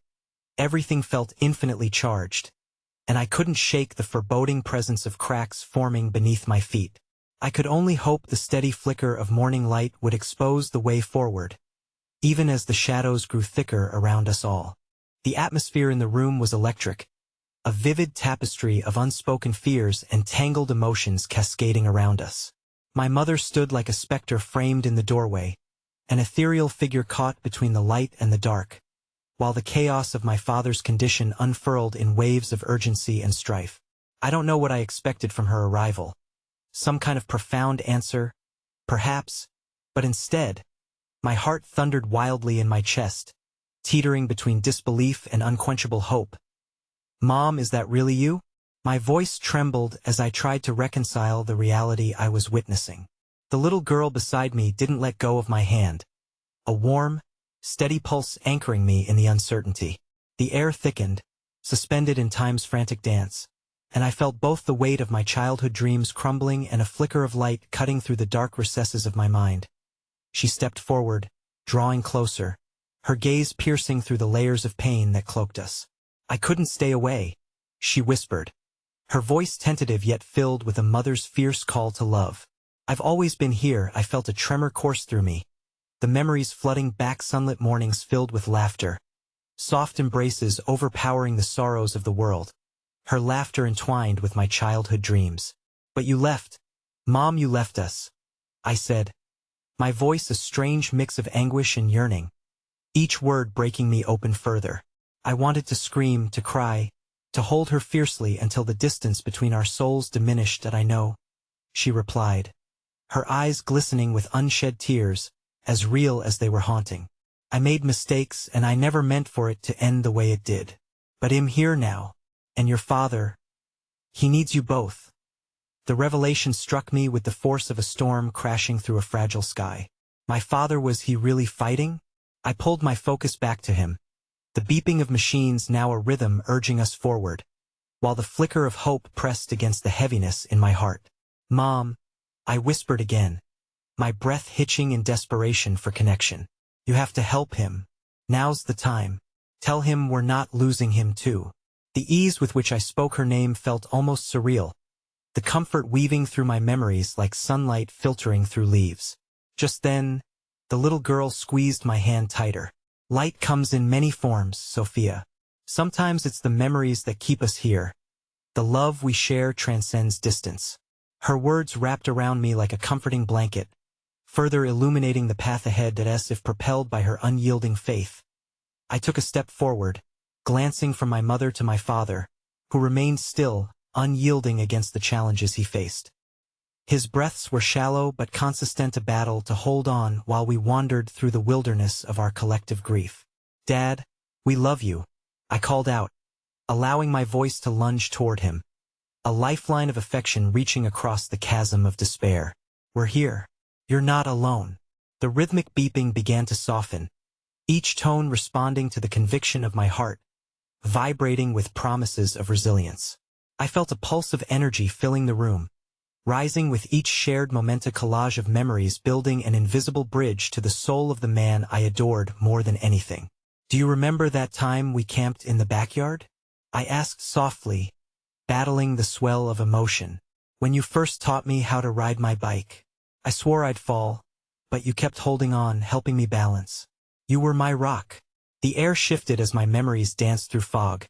everything felt infinitely charged, and I couldn't shake the foreboding presence of cracks forming beneath my feet. I could only hope the steady flicker of morning light would expose the way forward, even as the shadows grew thicker around us all. The atmosphere in the room was electric, a vivid tapestry of unspoken fears and tangled emotions cascading around us. My mother stood like a specter framed in the doorway, an ethereal figure caught between the light and the dark, while the chaos of my father's condition unfurled in waves of urgency and strife. I don't know what I expected from her arrival. Some kind of profound answer, perhaps, but instead, my heart thundered wildly in my chest, teetering between disbelief and unquenchable hope. Mom, is that really you? My voice trembled as I tried to reconcile the reality I was witnessing. The little girl beside me didn't let go of my hand, a warm, steady pulse anchoring me in the uncertainty. The air thickened, suspended in time's frantic dance, and I felt both the weight of my childhood dreams crumbling and a flicker of light cutting through the dark recesses of my mind. She stepped forward, drawing closer, her gaze piercing through the layers of pain that cloaked us. I couldn't stay away, she whispered, her voice tentative yet filled with a mother's fierce call to love. I've always been here. I felt a tremor course through me, the memories flooding back, sunlit mornings filled with laughter, soft embraces overpowering the sorrows of the world, her laughter entwined with my childhood dreams. But you left. Mom, you left us, I said, my voice a strange mix of anguish and yearning, each word breaking me open further. I wanted to scream, to cry, to hold her fiercely until the distance between our souls diminished. That I know, she replied, her eyes glistening with unshed tears, as real as they were haunting. I made mistakes, and I never meant for it to end the way it did. But I'm here now, and your father, he needs you both. The revelation struck me with the force of a storm crashing through a fragile sky. My father, was he really fighting? I pulled my focus back to him, the beeping of machines now a rhythm urging us forward, while the flicker of hope pressed against the heaviness in my heart. Mom, I whispered again, my breath hitching in desperation for connection. You have to help him. Now's the time. Tell him we're not losing him too. The ease with which I spoke her name felt almost surreal, the comfort weaving through my memories like sunlight filtering through leaves. Just then, the little girl squeezed my hand tighter. Light comes in many forms, Sophia. Sometimes it's the memories that keep us here. The love we share transcends distance. Her words wrapped around me like a comforting blanket, further illuminating the path ahead as if propelled by her unyielding faith. I took a step forward, glancing from my mother to my father, who remained still, unyielding against the challenges he faced. His breaths were shallow but consistent, a battle to hold on while we wandered through the wilderness of our collective grief. "Dad, we love you," I called out, allowing my voice to lunge toward him, a lifeline of affection reaching across the chasm of despair. "We're here. You're not alone." The rhythmic beeping began to soften, each tone responding to the conviction of my heart, vibrating with promises of resilience. I felt a pulse of energy filling the room, rising with each shared moment, a collage of memories building an invisible bridge to the soul of the man I adored more than anything. "Do you remember that time we camped in the backyard?" I asked softly, battling the swell of emotion. "When you first taught me how to ride my bike. I swore I'd fall, but you kept holding on, helping me balance. You were my rock." The air shifted as my memories danced through fog,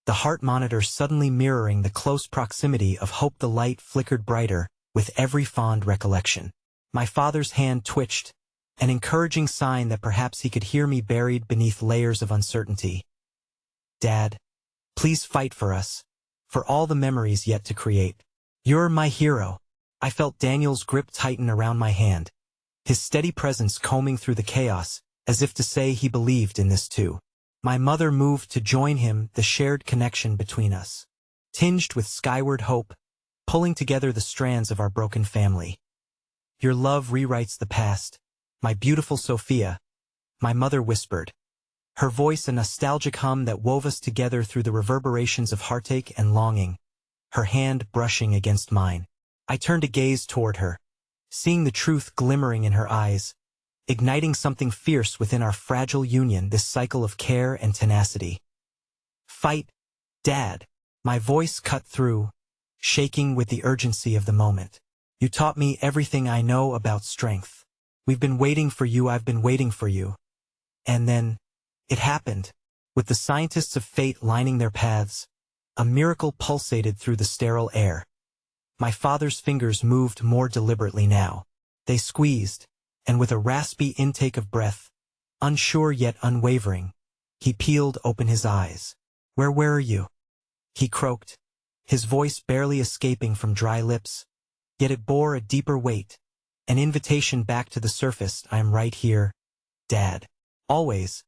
the heart monitor suddenly mirroring the close proximity of hope. The light flickered brighter with every fond recollection. My father's hand twitched, an encouraging sign that perhaps he could hear me buried beneath layers of uncertainty. "Dad, please fight for us, for all the memories yet to create. You're my hero." I felt Daniel's grip tighten around my hand, his steady presence combing through the chaos, as if to say he believed in this too. My mother moved to join him, the shared connection between us, tinged with skyward hope, pulling together the strands of our broken family. "Your love rewrites the past, my beautiful Sophia," my mother whispered, her voice a nostalgic hum that wove us together through the reverberations of heartache and longing, her hand brushing against mine. I turned to gaze toward her, seeing the truth glimmering in her eyes, igniting something fierce within our fragile union, this cycle of care and tenacity. "Fight, Dad," my voice cut through, shaking with the urgency of the moment. "You taught me everything I know about strength. We've been waiting for you, I've been waiting for you." And then, it happened. With the scientists of fate lining their paths, a miracle pulsated through the sterile air. My father's fingers moved more deliberately now. They squeezed, and with a raspy intake of breath, unsure yet unwavering, he peeled open his eyes. Where were you?" he croaked, his voice barely escaping from dry lips, yet it bore a deeper weight, an invitation back to the surface. "I am right here, Dad. Always,"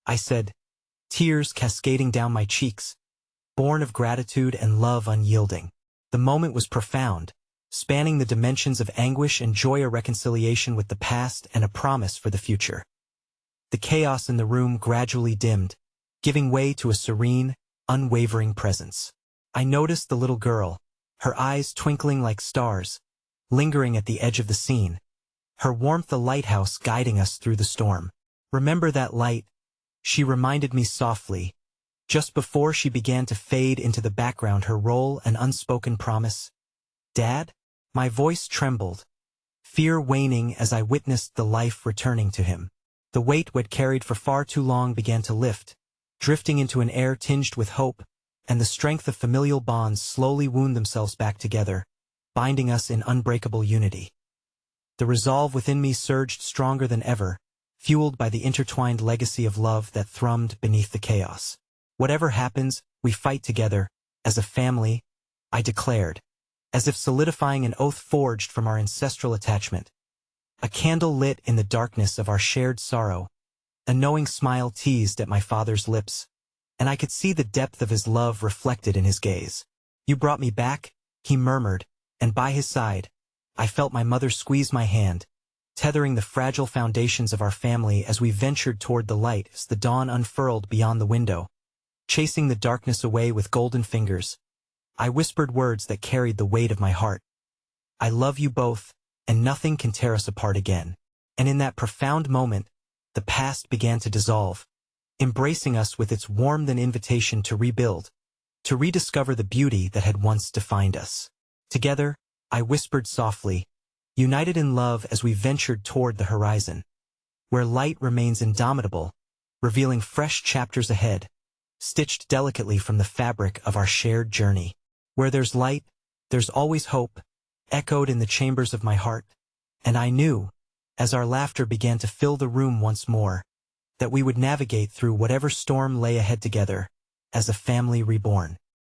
I said, tears cascading down my cheeks, born of gratitude and love unyielding. The moment was profound, spanning the dimensions of anguish and joy, a reconciliation with the past and a promise for the future. The chaos in the room gradually dimmed, giving way to a serene, unwavering presence. I noticed the little girl, her eyes twinkling like stars, lingering at the edge of the scene, her warmth a lighthouse guiding us through the storm. "Remember that light?" she reminded me softly, just before she began to fade into the background, her role an unspoken promise. "Dad?" My voice trembled, fear waning as I witnessed the life returning to him. The weight we'd carried for far too long began to lift, drifting into an air tinged with hope, and the strength of familial bonds slowly wound themselves back together, binding us in unbreakable unity. The resolve within me surged stronger than ever, fueled by the intertwined legacy of love that thrummed beneath the chaos. "Whatever happens, we fight together, as a family," I declared, as if solidifying an oath forged from our ancestral attachment. A candle lit in the darkness of our shared sorrow, a knowing smile teased at my father's lips, and I could see the depth of his love reflected in his gaze. "You brought me back," he murmured, and by his side, I felt my mother squeeze my hand, tethering the fragile foundations of our family as we ventured toward the light as the dawn unfurled beyond the window, chasing the darkness away with golden fingers. I whispered words that carried the weight of my heart. "I love you both, and nothing can tear us apart again." And in that profound moment, the past began to dissolve, embracing us with its warmth and invitation to rebuild, to rediscover the beauty that had once defined us. Together, I whispered softly, united in love as we ventured toward the horizon. "Where light remains indomitable, revealing fresh chapters ahead, stitched delicately from the fabric of our shared journey. Where there's light, there's always hope, echoed in the chambers of my heart, and I knew, as our laughter began to fill the room once more, that we would navigate through whatever storm lay ahead together, as a family reborn.